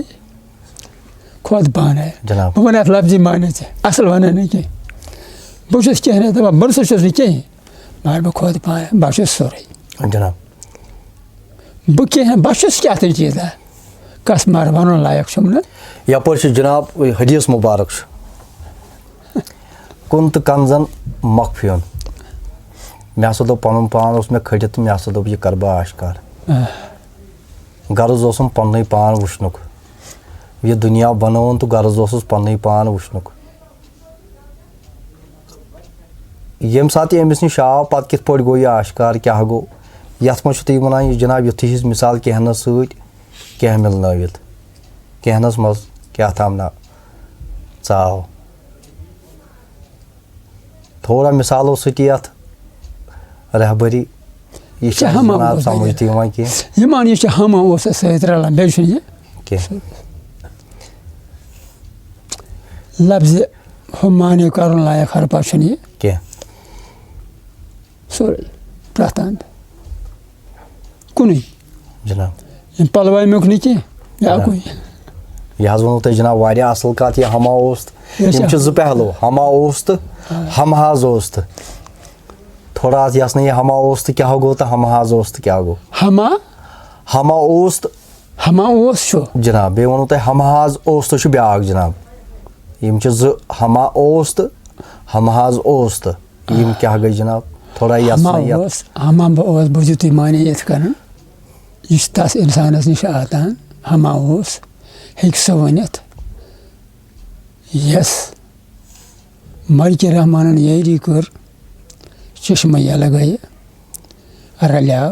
خۄد پانے جناب بہٕ وَنہٕ اَتھ لفظی معنی ژےٚ اَصٕل وَنَے نہٕ کینٛہہ بہٕ چھُس کینٛہہ دَپان بہٕ چھُس نہٕ کِہیٖنۍ مگر بہٕ خۄد پانے بہٕ چھُس سورُے جناب بہٕ کینٛہہ بہٕ چھُس کیٛاہ تام چیٖزا کَس مگر وَنُن لایق چھُم نہٕ یپٲرۍ چھُ جناب حدیٖث مُبارک چھُ کُن تہٕ کنزن مخفِیُن مےٚ ہسا دوٚپ پنُن پان اوس مےٚ کھٔٹِتھ تہٕ مےٚ ہسا دوٚپ یہِ کرٕ بہٕ آشکار غرض اوسُم پننُے پان وٕچھنُک یہِ دُنیا بنووُن تہٕ غرض اوسُس پننُے پان وٕچھنُک ییٚمہِ ساتہٕ یہِ أمِس نِش آو پتہٕ کِتھ پٲٹھۍ گوٚو یہِ آشکار کیٛاہ گوٚو یتھ منٛز چھُ تُہۍ ونان یہِ جناب یُتھُے ہِش مِثال کینٛہہ سۭتۍ کینٛہہ مِلنٲوِتھ کینٛہہ منٛز کیٛاہ تام نہ ژاو تھوڑا مِثالو سۭتی یتھ رہبری یہِ چھِ جناب سمجھ تہِ یِوان کینٛہہ یِمن یہِ چھِ ہما اوس اَتھ سۭتۍ رلان بیٚیہِ چھُنہٕ یہِ کینٛہہ لفظِ ہُہ معنی کرُن لایق ہرپا چھُنہٕ یہِ کینٛہہ سورُے پرٛٮ۪تھ اَندٕ کُنُے جناب یِم پلوٲمیُک نہٕ کینٛہہ یا کُنہِ یہِ حظ ووٚنوُ تۄہہِ جناب واریاہ اَصٕل کَتھ یہِ ہما اوس تہٕ یِم چھِ زٕ پہلوٗ ہما اوس تہٕ ہم حظ اوس تہٕ تھوڑا اَتھ یَس نہٕ یہِ ہما اوس تہٕ کیٛاہ گوٚو تہٕ ہم حظ اوس تہٕ کیٛاہ گوٚو ہما اوس تہٕ ہما اوس چھُ جناب بیٚیہِ ووٚنوُ تۄہہِ ہم حظ اوس تہٕ چھُ بیٛاکھ جناب یِم چھِ زٕ ہما اوس تہٕ ہم حظ اوس تہٕ یِم کیٛاہ گٔے جناب تھوڑا ہما اوس بوٗزِو تُہۍ معنی یِتھ کٔنۍ یہِ چھُ تَس اِنسانَس نِش واتان ہما اوس ہیٚکہِ سُہ ؤنِتھ یَس ملکہِ رحمانن یٲری کٔر چشمہٕ یَلہٕ گٔیہِ رلیٛاو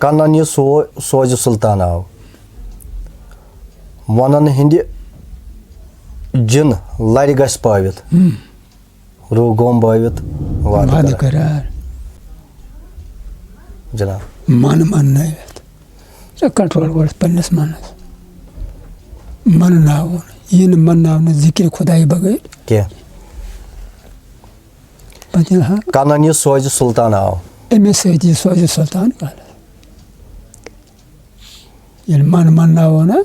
کنن یہ سوزِ سُلطان آو ونن ہندِ جن لرِ گژھِ پٲوِتھ روٗ گوم بٲوِتھ وعدٕ قرار جناب من منٲوِتھ ژےٚ کنٹرول گۄڈٕ پنٛنِس منس منناوُن یہِ نہٕ منناونہٕ ذِکرِ خۄدایہِ بغٲر کینٛہہ پتہٕ ییٚلہِ ہا کنن یہ سوزِ سُلطان آو أمِس سۭتۍ یہِ سوزِ سُلطان کالس ییٚلہِ من منناوو نا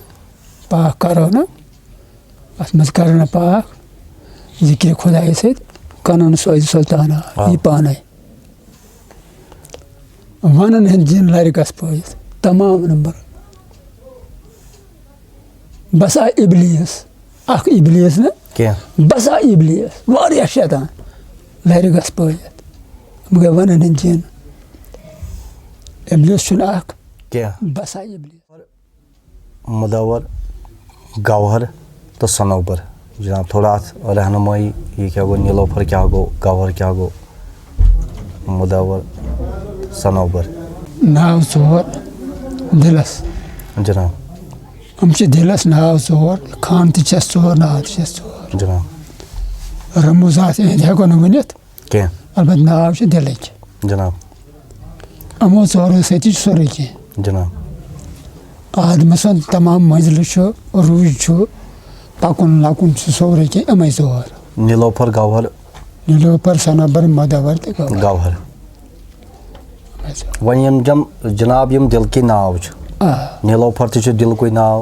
پاک کرو نا اتھ منٛز کرو نا پاک ذِکرِ خۄدایہِ سۭتۍ کنن سوزِ سُلطان آو یہِ پانے ونن ہٕنٛدۍ جِن لرِ گژھِ پٲیِتھ تمام نمبر بسا ابلیس اکھ ابلیس نہ کینٛہہ بسا ابلیس واریاہ شیطان لرِ گژھِ پٲیِتھ یِم گٔے ونن ہٕنٛدۍ جِن ابلیس چھُنہٕ اکھ کینٛہہ بسا ابلیس مُدور گوہر تہٕ صنوبر جناب تھوڑا اتھ رہنمٲیی یہِ کیٛاہ گوٚو نیٖلوفر کیٛاہ گوٚو گوہر کیٛاہ گوٚو مُدور صنوبر ناو ژور دِلس جناب یِم چھِ دِلس ناو ژور خان تہِ چھس ژور ناو تہِ چھس ژور جناب رموٗزات یِہٕنٛدۍ ہٮ۪کو نہٕ ؤنِتھ کینٛہہ البتہٕ ناو چھِ دِلٕکۍ جناب یِمو ژورو سۭتی چھُ سورُے کینٛہہ جناب آدمہٕ سُنٛد تمام منزلہٕ چھُ روٗج چھُ پکُن لکُن چھُ سورُے کینٛہہ یِمے ژور نیٖلوفر گوہر نیٖلوفر صنوبر مُدور تہٕ گوہر وۄنۍ یِم جناب یِم دِلکٕے ناو چھِ نیٖلوفر تہِ چھُ دِلکُے ناو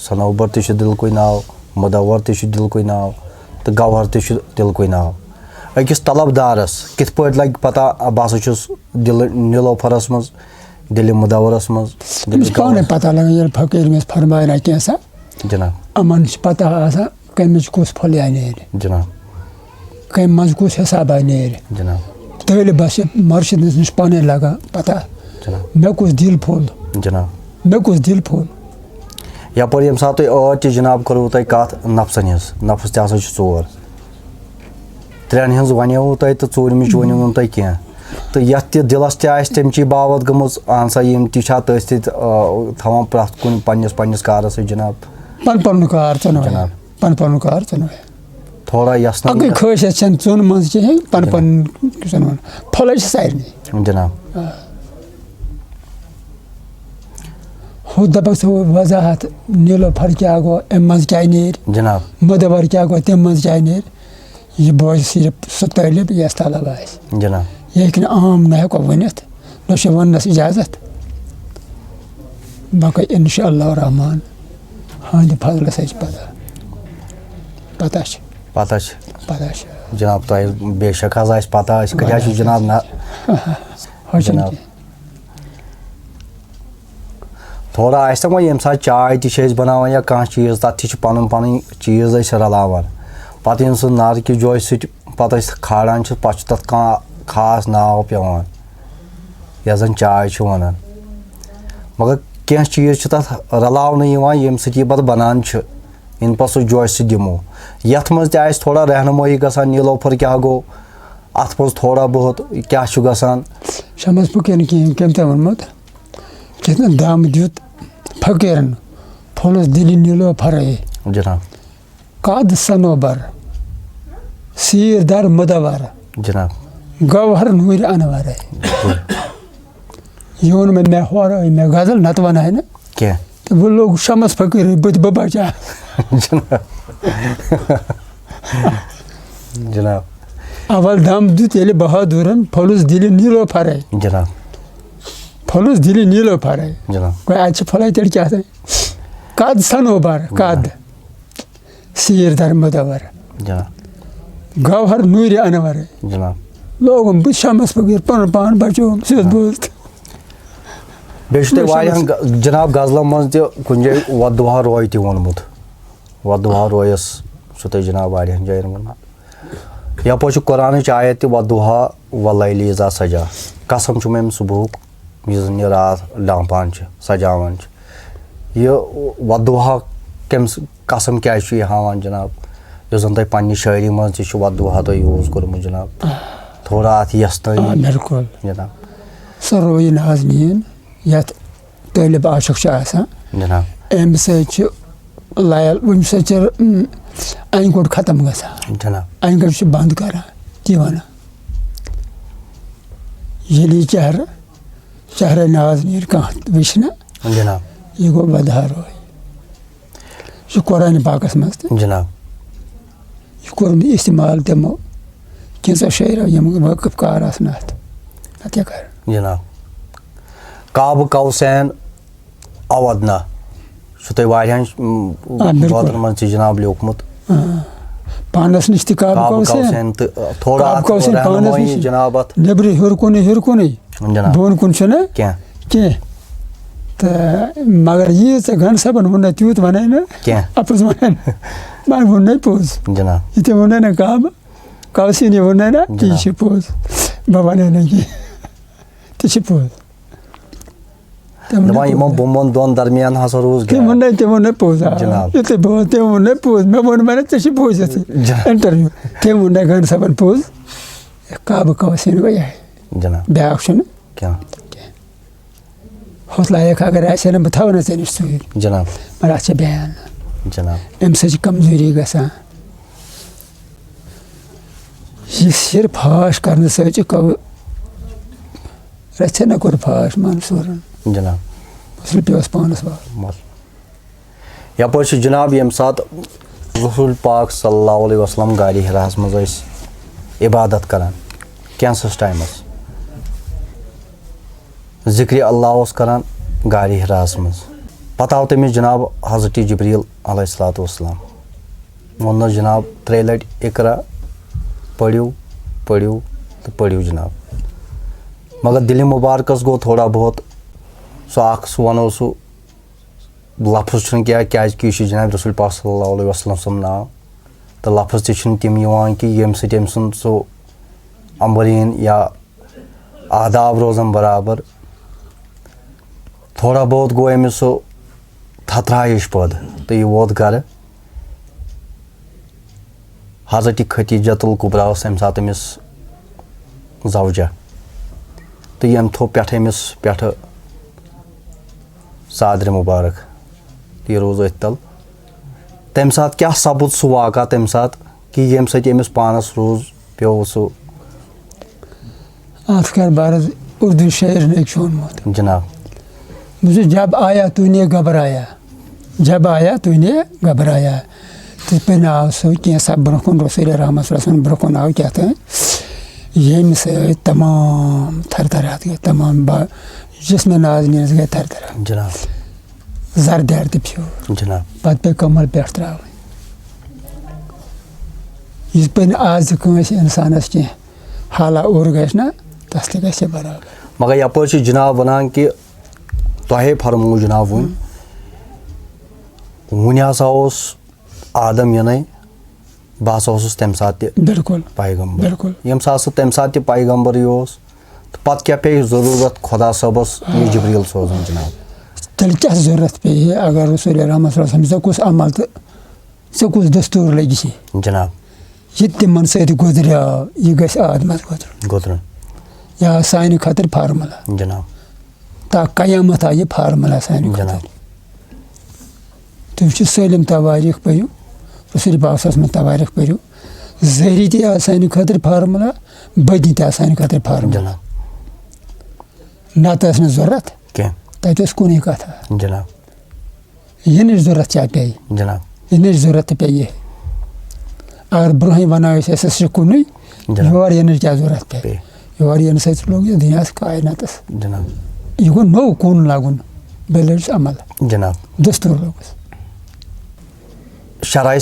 صنوبر تہِ چھُ دِلکُے ناو مُدور تہِ چھُ دِلکُے ناو تہٕ گوہر تہِ چھُ دِلکُے ناو أکِس طلب دارس کِتھ پٲٹھۍ لگہِ پتہ بہٕ ہسا چھُس دِلہٕ نیٖلوفرس منٛز دِلہِ مُدورس منٛز تٔمِس چھِ پانے پتہ لگان ییٚلہِ فقیٖر أمِس فرماے نہ کینٛژھا جناب یِمن چھِ پتہ آسان کمِچ کُس پھٔلیا نیرِ جناب کمہِ منٛز کُس حسابا نیرِ جناب طٲلبس چھِ مرشدس نِش پانے لگان پتہ جناب مےٚ کُس دِل پھوٚل جناب مےٚ کُس دِل پھوٚل یپٲرۍ ییٚمہِ ساتہٕ تُہۍ ٲدۍ تہِ جناب کٔروٕ تۄہہِ کتھ نفسن ہٕنٛز نفس تہِ ہسا چھِ ژور ترٛٮ۪ن ہٕنٛز ونیوٕ تۄہہِ تہٕ ژوٗرمِچ ؤنِو نہٕ تۄہہِ کینٛہہ تہٕ یتھ تہِ دِلس تہِ آسہِ تمچی باوت گٔمٕژ اہن سا یِم تہِ چھا تٔتھۍ سۭتۍ تھاوان پرٛٮ۪تھ کُنہِ پننِس کارس سۭتۍ جناب پن پنُن کار ژٕنوے پن پنُن کار ژٕنوے تھوڑا یس اکٕے خٲصیت چھنہٕ ژوٚن منٛز کِہینۍ پن پنُن ژٕنوُن پھۄلے چھِ سارنٕے جناب ہُہ دپکھ ژٕ وضاحت نیٖلوفر کیٛاہ گوٚو اَمہِ منٛز کیٛاہ نیرِ جناب مُدور کیٛاہ گوٚو تمہِ منٛز کیٛاہ نیرِ یہِ بوزِ صرف سُہ طٲلب یس طلب آسہِ جناب یہِ ہیٚکہِ نہٕ عام نہ ہٮ۪کو ؤنِتھ نہ چھُ وننس اجازت باقٕے انشاء اللہ رحمان ہٕنٛدِ فضلہٕ سۭتۍ چھِ پتہ چھِ جناب تۄہہِ بے شک حظ آسہِ پتہ أسۍ کتہِ چھِ جناب نہ جناب تھوڑا آسہِ نہ وۄنۍ ییٚمہِ ساتہٕ چاے تہِ چھِ أسۍ بناوان یا کانٛہہ چیٖز تتھ تہِ چھِ پنُن پنٕنۍ چیٖز أسۍ رلاوان پتہٕ ییٚمہِ سُہ نرکہِ جوشہِ سۭتۍ پتہٕ أسۍ کھالان چھِ پتہٕ چھُ تتھ کانٛہہ خاص ناو پیٚوان یتھ زن چاے چھِ ونان مگر کینٛہہ چیٖز چھِ تتھ رلاونہٕ یِوان ییٚمہِ سۭتۍ یہِ پتہٕ بنان چھِ یِنہٕ پتہٕ سُہ جوشہِ سۭتۍ دِمو یتھ منٛز تہِ آسہِ تھوڑا رہنمٲیی گژھان نیٖلوفر کیٛاہ گوٚو اتھ منٛز تھوڑا بہت کیٛاہ چھُ گژھان سمجھ پوٚکُن کِہیٖنۍ کٔمۍ تۄہہِ ووٚنمُت یتھ نہٕ دم دیُت فقیٖرن پھوٚلُس دِلہِ نیٖلوفرے جناب قد صنوبر سیٖر در مُدور جناب گوہر نوٗرِ انورے یہِ ووٚن مےٚ ہورٲے مےٚ غزل نتہٕ ونہاے نہٕ کینٛہہ تہٕ وۄنۍ لوٚگ شمس فقیٖرٕے بٕتھِ بہٕ بچا جناب اول دم دیُت ییٚلہِ بہادُرن پھوٚلُس دِلہِ نیٖلوفرے جناب پھوٚلُس دِلہِ نیٖلوفرے جناب گوٚو اَتہِ چھِ پھوٚلے تیٚلہِ کیٛاہ تانۍ قد صنوبر قد سیٖر در مُدور جناب گوہر نوٗرِ انورے جناب لوگُم بہٕ شمس فقیٖر پنُن پان بچووُم سیوٚد بوٗزتھ بیٚیہِ چھُ تۄہہِ واریاہن جناب غزلن منٛز تہِ کُنہِ جایہِ وۄدُہا روے تہِ ووٚنمُت وۄدُہا رویس چھُ تۄہہِ جناب واریاہن جاین ووٚنمُت یپٲرۍ چھُ قرآنٕچ آیت تہِ وۄدُہا ولیلی اذا سجا قسم چھُم أمۍ صبحُک یُس زن یہِ راتھ لامپان چھِ سجاوان چھِ یہِ وۄدُہا کٔمِس قسم کیٛازِ چھُ یہِ ہاوان جناب یُس زن تۄہہِ پننہِ شٲعری منٛز تہِ چھُ وۄدُہا تۄہہِ یوٗز کوٚرمُت جناب تھوڑا اتھ یس تۄہہِ بِلکُل جناب سۄ رویہِ نازنیٖن یَتھ طٲلِب عاشق چھُ آسان جناب اَمہِ سۭتۍ چھُ لایل وٕنہِ سۭتۍ چھِ اَنہِ گوٚٹ ختم گژھان جناب اَنہِ گوٚٹ چھُ بنٛد کران تی وَنان ییٚلہِ یہِ چہرٕ ناز نیرِ کانٛہہ وٕچھِ نہ جناب یہِ گوٚو بدہارو یہِ چھُ قرآنِ پاکَس منٛز تہِ جناب یہِ کوٚرُن اِستعمال تِمو کینٛژھو شٲعرو یِم وٲقف کار آسن اَتھ اَتھ کیٛاہ کَرِ جناب کعبہٕ قوسین اودنا چھُ تۄہہِ واریاہن بٲتن منٛز تہِ جناب لیوٗکھمُت پانَس نِش تہِ کعبہٕ قوسین تہٕ تھوڑا جناب اَتھ نیٚبرٕ ہیوٚر کُنٕے جناب بۄن کُن چھُنہ کینٛہہ تہٕ مگر یی ژےٚ گنڈٕ صٲبن ووٚن تیوٗت وَنے نہٕ کینٛہہ اَپُز وَنے نہٕ وۄنۍ ووٚننے پوٚز جناب یہِ تہِ ووٚننے نہ کعبہٕ قوسین یہِ ووٚننے نہ تی چھُ پوٚز بہٕ وَنے نہٕ کینٛہہ تہِ چھُ پوٚز دَپان یِمن بوٚمَن دۄن درمیان ہسا روٗز تہِ ووٚننے پوٚز یُتھُے بہٕ تٔمۍ ووٚننے پوٚز مےٚ ووٚن وَنے ژےٚ چھُے پوٚز یِتھُے اِنٹرویو تٔمۍ ووٚننے گنڈٕ صٲبن پوٚز کعبہٕ قوسین گوٚو یِہوٚے جناب بیٛاکھ چھُنہٕ کیٛاہ ہُتھ لایق اگر آسہِ ہا نہٕ بہٕ تھاوٕ نہٕ ژےٚ نِش سۭتۍ جناب مگر اَتھ چھِ بیان جناب اَمہِ سۭتۍ چھِ کمزوٗری گژھان یہِ صرف فاش کرنہٕ سۭتۍ چھِ رژھِ نہ کوٚر فاش منصوٗرن جناب مسلہٕ پیوٚس پانس وال یپٲرۍ چھُ جناب ییٚمہِ ساتہٕ رسول پاک صلی اللہ علیہ وسلم غارِ حِراہس منٛز ٲسۍ عبادت کران کینٛژھس ٹایمس ذِکرِ اللہ اوس کران غارِ حِراہس منٛز پتہٕ آو تٔمِس جناب حضرتِ جبریٖل علیہ الصلاتُ وسلام ووٚننس جناب 3 لٹہِ اقرا پٔرِو تہٕ پٔرِو جناب مگر دِلہِ مُبارکس گوٚو تھوڑا بہت سُہ وَنو سُہ لفظ چھُنہٕ کینٛہہ کیٛازِ کہِ یہِ چھُ جناب رسول پاک صلی اللہ علیہ وسلم سُنٛد ناو تہٕ لفظ تہِ چھُنہٕ تِم یِوان کہِ ییٚمہِ سۭتۍ أمۍ سُنٛد سُہ امبریٖن یا آداب روزان برابر تھوڑا بہت گوٚو أمِس سُہ تھتراہِش پٲدٕ تہٕ یہِ ووت گرٕ حضرتِ خدیجۃ الکبریٰ ٲس تمہِ ساتہٕ أمِس زوجہ تہٕ ییٚمۍ تھوٚو پٮ۪ٹھٕ أمِس پٮ۪ٹھٕ صادرِ مُبارک تہٕ یہِ روٗز أتھۍ تل تمہِ ساتہٕ کیٛاہ سپُد سُہ واقعہ تمہِ ساتہٕ کہِ ییٚمہِ سۭتۍ أمِس پانس پیوٚو سُہ اَتھ کر بارس اردو شٲعر نے چھُ ووٚنمُت جناب جب آیا تو نے گھبرایا تہٕ پَنہِ آو سُہ کینٛژھا برونٛہہ کُن رسول رحمت صلی اللہ علیہ وسلم برونٛہہ کُن آو کیٛاہ تام ییٚمہِ سۭتۍ تمام تھرتھرات گٔے تمام جسمہِ نازنیٖنس گٔے تھرتھرات جناب زردیار تہِ پھیوٗر جناب پتہٕ پیٚیہِ کمل پٮ۪ٹھ ترٛاوٕنۍ یِتھ پٲٹھۍ آز تہِ کٲنٛسہِ اِنسانس کینٛہہ حالا اوٚر گژھِ نہ تس تہِ گژھِ برابر مگر یپٲرۍ چھُ جناب ونان کہِ تۄہے فرموو جناب وُنہِ ہسا اوس آدم یِنَے بہٕ ہسا اوسُس تمہِ ساتہٕ تہِ بِلکُل پیغمبر بِلکُل ییٚمہِ ساتہٕ سُہ تمہِ ساتہٕ تہِ پیغمبرٕے اوس تہٕ پتہٕ کیٛاہ پیٚیہِ ضروٗرت خۄدا صٲبس یہِ جبریٖل سوزُن جناب تیٚلہِ کیٛاہ ضوٚرتھ پیٚیہِ ہے اگر رسول رحمت صلی اللہ علیہ وسلم ژےٚ کُس عمل تہٕ ژےٚ کُس دستوٗر لگہِ جناب یہِ تِمن سۭتۍ گُزریو یہِ گژھِ آدمس گُزرُن یہِ آو سانہِ خٲطرٕ فارمولا جناب تا قیامت آو یہِ فارمولا سانہِ خٲطرٕ تُہۍ وٕچھِو سٲلِم تواریٖخ پٔرِو رسول پاک صلی اللہ علیہ وسلم تواریٖخ پٔرِو ظٲہری تہِ آو سانہِ خٲطرٕ فارمولا بدی تہِ آو سانہِ خٲطرٕ فارمولا نتہٕ ٲس نہٕ ضوٚرتھ کینٛہہ تتہِ اوس کُنُے کتھا جناب یِنٕچ ضوٚرتھ کیٛاہ پیٚیہِ جناب یِنٕچ ضوٚرتھ تہِ پیٚیہِ اگر برونٛہٕے ونو أسۍ اَسہِ چھُ کُنُے یور یِنٕچ کیٛاہ ضوٚرتھ پیٚیہِ یور یِنہٕ سۭتۍ لوٚگ یہِ دُنیاہس کایناتس جناب یہِ گوٚو نوٚو کُن لگُن بیٚیہِ لٔجِس عمل جناب دستوٗر لوٚگُس شرایہِ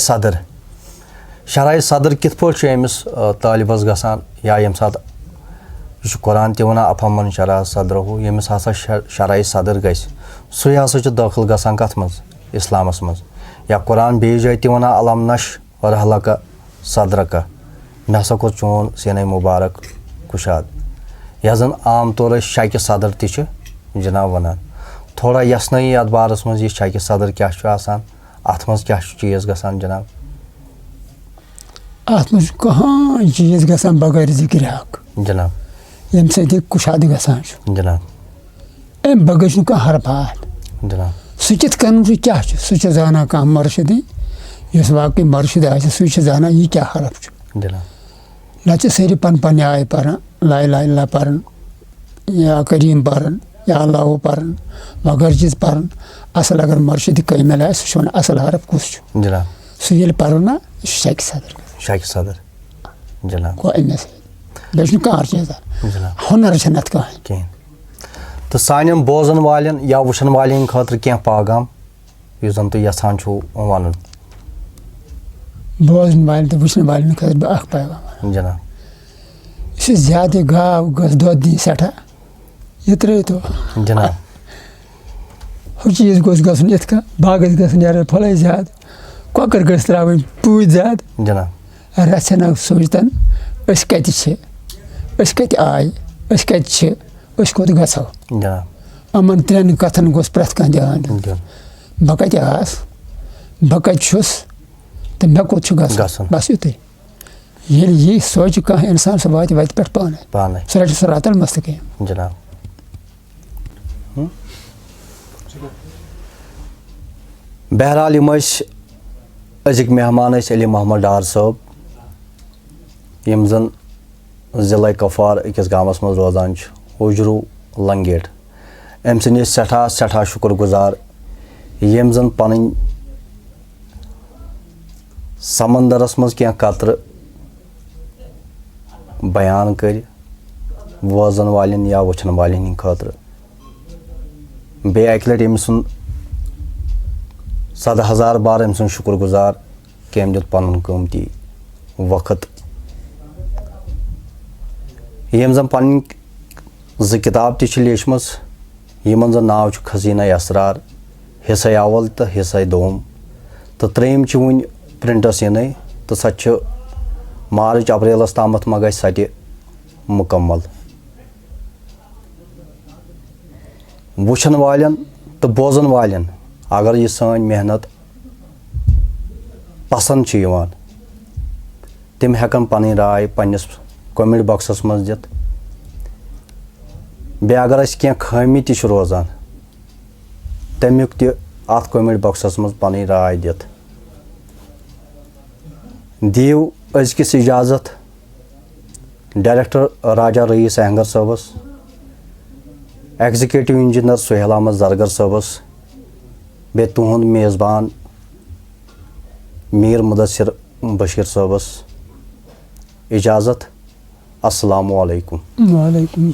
صدر کِتھ پٲٹھۍ چھُ أمِس طٲلبس گژھان یا ییٚمہِ ساتہٕ یہِ چھُ قرآن تہِ ونان افمن شرح صدرہوٗ ییٚمِس ہسا شرایہِ صدر گژھِ سُے ہسا چھُ دٲخل گژھان کتھ منٛز اسلامس منٛز یا قرآن بیٚیہِ جایہِ تہِ ونان علم نش ورحلکا صدرکا مےٚ ہسا کوٚر چون سینے مُبارک کُشاد یتھ زن عام طور أسۍ شکہِ صدر تہِ چھِ جناب ونان تھوڑا یژھنٲیی یتھ بارس منٛز یہِ شکہِ صدر کیٛاہ چھُ آسان اتھ منٛز کیٛاہ چھُ چیٖز گژھان جناب اتھ منٛز چھُ کٕہۭنۍ چیٖز گژھان بغٲر ذِکرِ حق جناب ییٚمہِ سۭتۍ یہِ کُشادٕ گژھان چھُ جناب اَمہِ بغٲر چھُنہٕ کانٛہہ حرفات جناب سُہ کِتھ کٔنۍ چھُ کیٛاہ چھُ سُہ چھُ زانان کانٛہہ مُرشِدٕے یُس واقعی مُرشِد آسہِ سُے چھُ زانان یہِ کیٛاہ حرف چھُ جناب نَتہٕ چھِ سٲری پنٕنہِ آیہِ پَران لا اِلہَ اِلَّا اللہ پَران یا کریٖم پَران یا اللہُ پَران وغٲرٕ چیٖز پَران اَصٕل اگر مُرشِدِ کٲمِل آسہِ سُہ چھُ وَنان اَصٕل حرف کُس چھُ جناب سُہ ییٚلہِ پَرو نا یہِ چھُ شَکہِ صدر شاکہِ صدر جناب گوٚو اَمے سۭتۍ بیٚیہِ چھُنہٕ کانٛہہ چیٖزا جناب ہُنر چھُنہٕ اَتھ کٕہٕنۍ کِہیٖنۍ تہٕ سانٮ۪ن بوزن والٮ۪ن یا وٕچھن والٮ۪ن ہِنٛدِ خٲطرٕ کینٛہہ پیغام یُس زن تُہۍ یژھان چھُو وَنُن بوزن والٮ۪ن تہٕ وٕچھن والٮ۪ن خٲطرٕ بہٕ اکھ پیغام وَنان جناب یُس یہِ زیادٕ گاو گٔژھ دۄد دِنۍ سٮ۪ٹھاہ یہِ ترٛٲوتو جناب ہُہ چیٖز گوٚژھ گژھُن یِتھ کٔنۍ باغس گژھن نیرٕنۍ پھٕلے زیادٕ کۄکر گٔژھ ترٛاوٕنۍ پوٗتۍ زیادٕ جناب رژھ ژھٮ۪نو سوٗنٛچتن أسۍ کتہِ چھِ أسۍ کتہِ آیہِ أسۍ کتہِ چھِ أسۍ کوٚت گژھو جناب یِمن ترٛٮ۪ن کتھن گوٚژھ پرٛٮ۪تھ کانٛہہ دھیان دیُن دیُن بہٕ کتہِ آس بہٕ کتہِ چھُس تہٕ مےٚ کوٚت چھُ گژھُن بس یُتُے ییٚلہِ یی سونٛچہِ کانٛہہ اِنسان سُہ واتہِ وتہِ پٮ۪ٹھ پانے سُہ رٹہِ صراط المستقیٖم جناب بہرحال یِم ٲسۍ أزِکۍ مہمان ٲسۍ علی محمد ڈار صٲب یِم زن ضلعے کۄپوار أکِس گامس منٛز روزان چھِ UJROO لنگیٹ أمۍ سٕنٛدۍ أسۍ سٮ۪ٹھاہ سٮ۪ٹھاہ شُکر گُزار ییٚمۍ زن پنٕنۍ سمندرس منٛز کینٛہہ قطرٕ بیان کٔرۍ بوزن والٮ۪ن یا وٕچھن والٮ۪ن ہِنٛدِ خٲطرٕ بیٚیہِ اکہِ لٹہِ أمۍ سُنٛد 100,000 بار أمۍ سُنٛد شُکر گُزار کہِ أمۍ دیُت پنُن قۭمتی وقت یِم زن پنٕنۍ 2 کِتاب تہِ چھِ لیچھمٕژ یِمن زن ناو چھُ خزیٖنہ اسرار حصے اول تہٕ حصے دوم تہٕ 3یِم چھِ وُنہِ پرنٹس یِنٕے تہٕ سۄ چھِ مارٕچ اپریلس تامتھ ما گژھِ سۄ تہِ مُکمل وٕچھن والٮ۪ن تہٕ بوزن والٮ۪ن اگر یہِ سٲنۍ محنت پسنٛد چھِ یِوان تِم ہٮ۪کن پنٕنۍ راے پننِس کومنٹ باکسس منٛز دِتھ بیٚیہِ اگر اَسہِ کینٛہہ خٲمی تہِ چھِ روزان تمیُک تہِ اتھ کومنٹ باکسس منٛز پنٕنۍ راے دِتھ دِیِو أزکِس اِجازت ڈایریکٹر راجا رئیٖس اہنگر صٲبس ایگزِکیٹِو اِنجیٖنر سہیل احمد زرگر صٲبس بیٚیہِ تُہُنٛد میزبان میٖر مُدثر بشیٖر صٲبس اِجازت السلامُ علیکُم وعلیکُم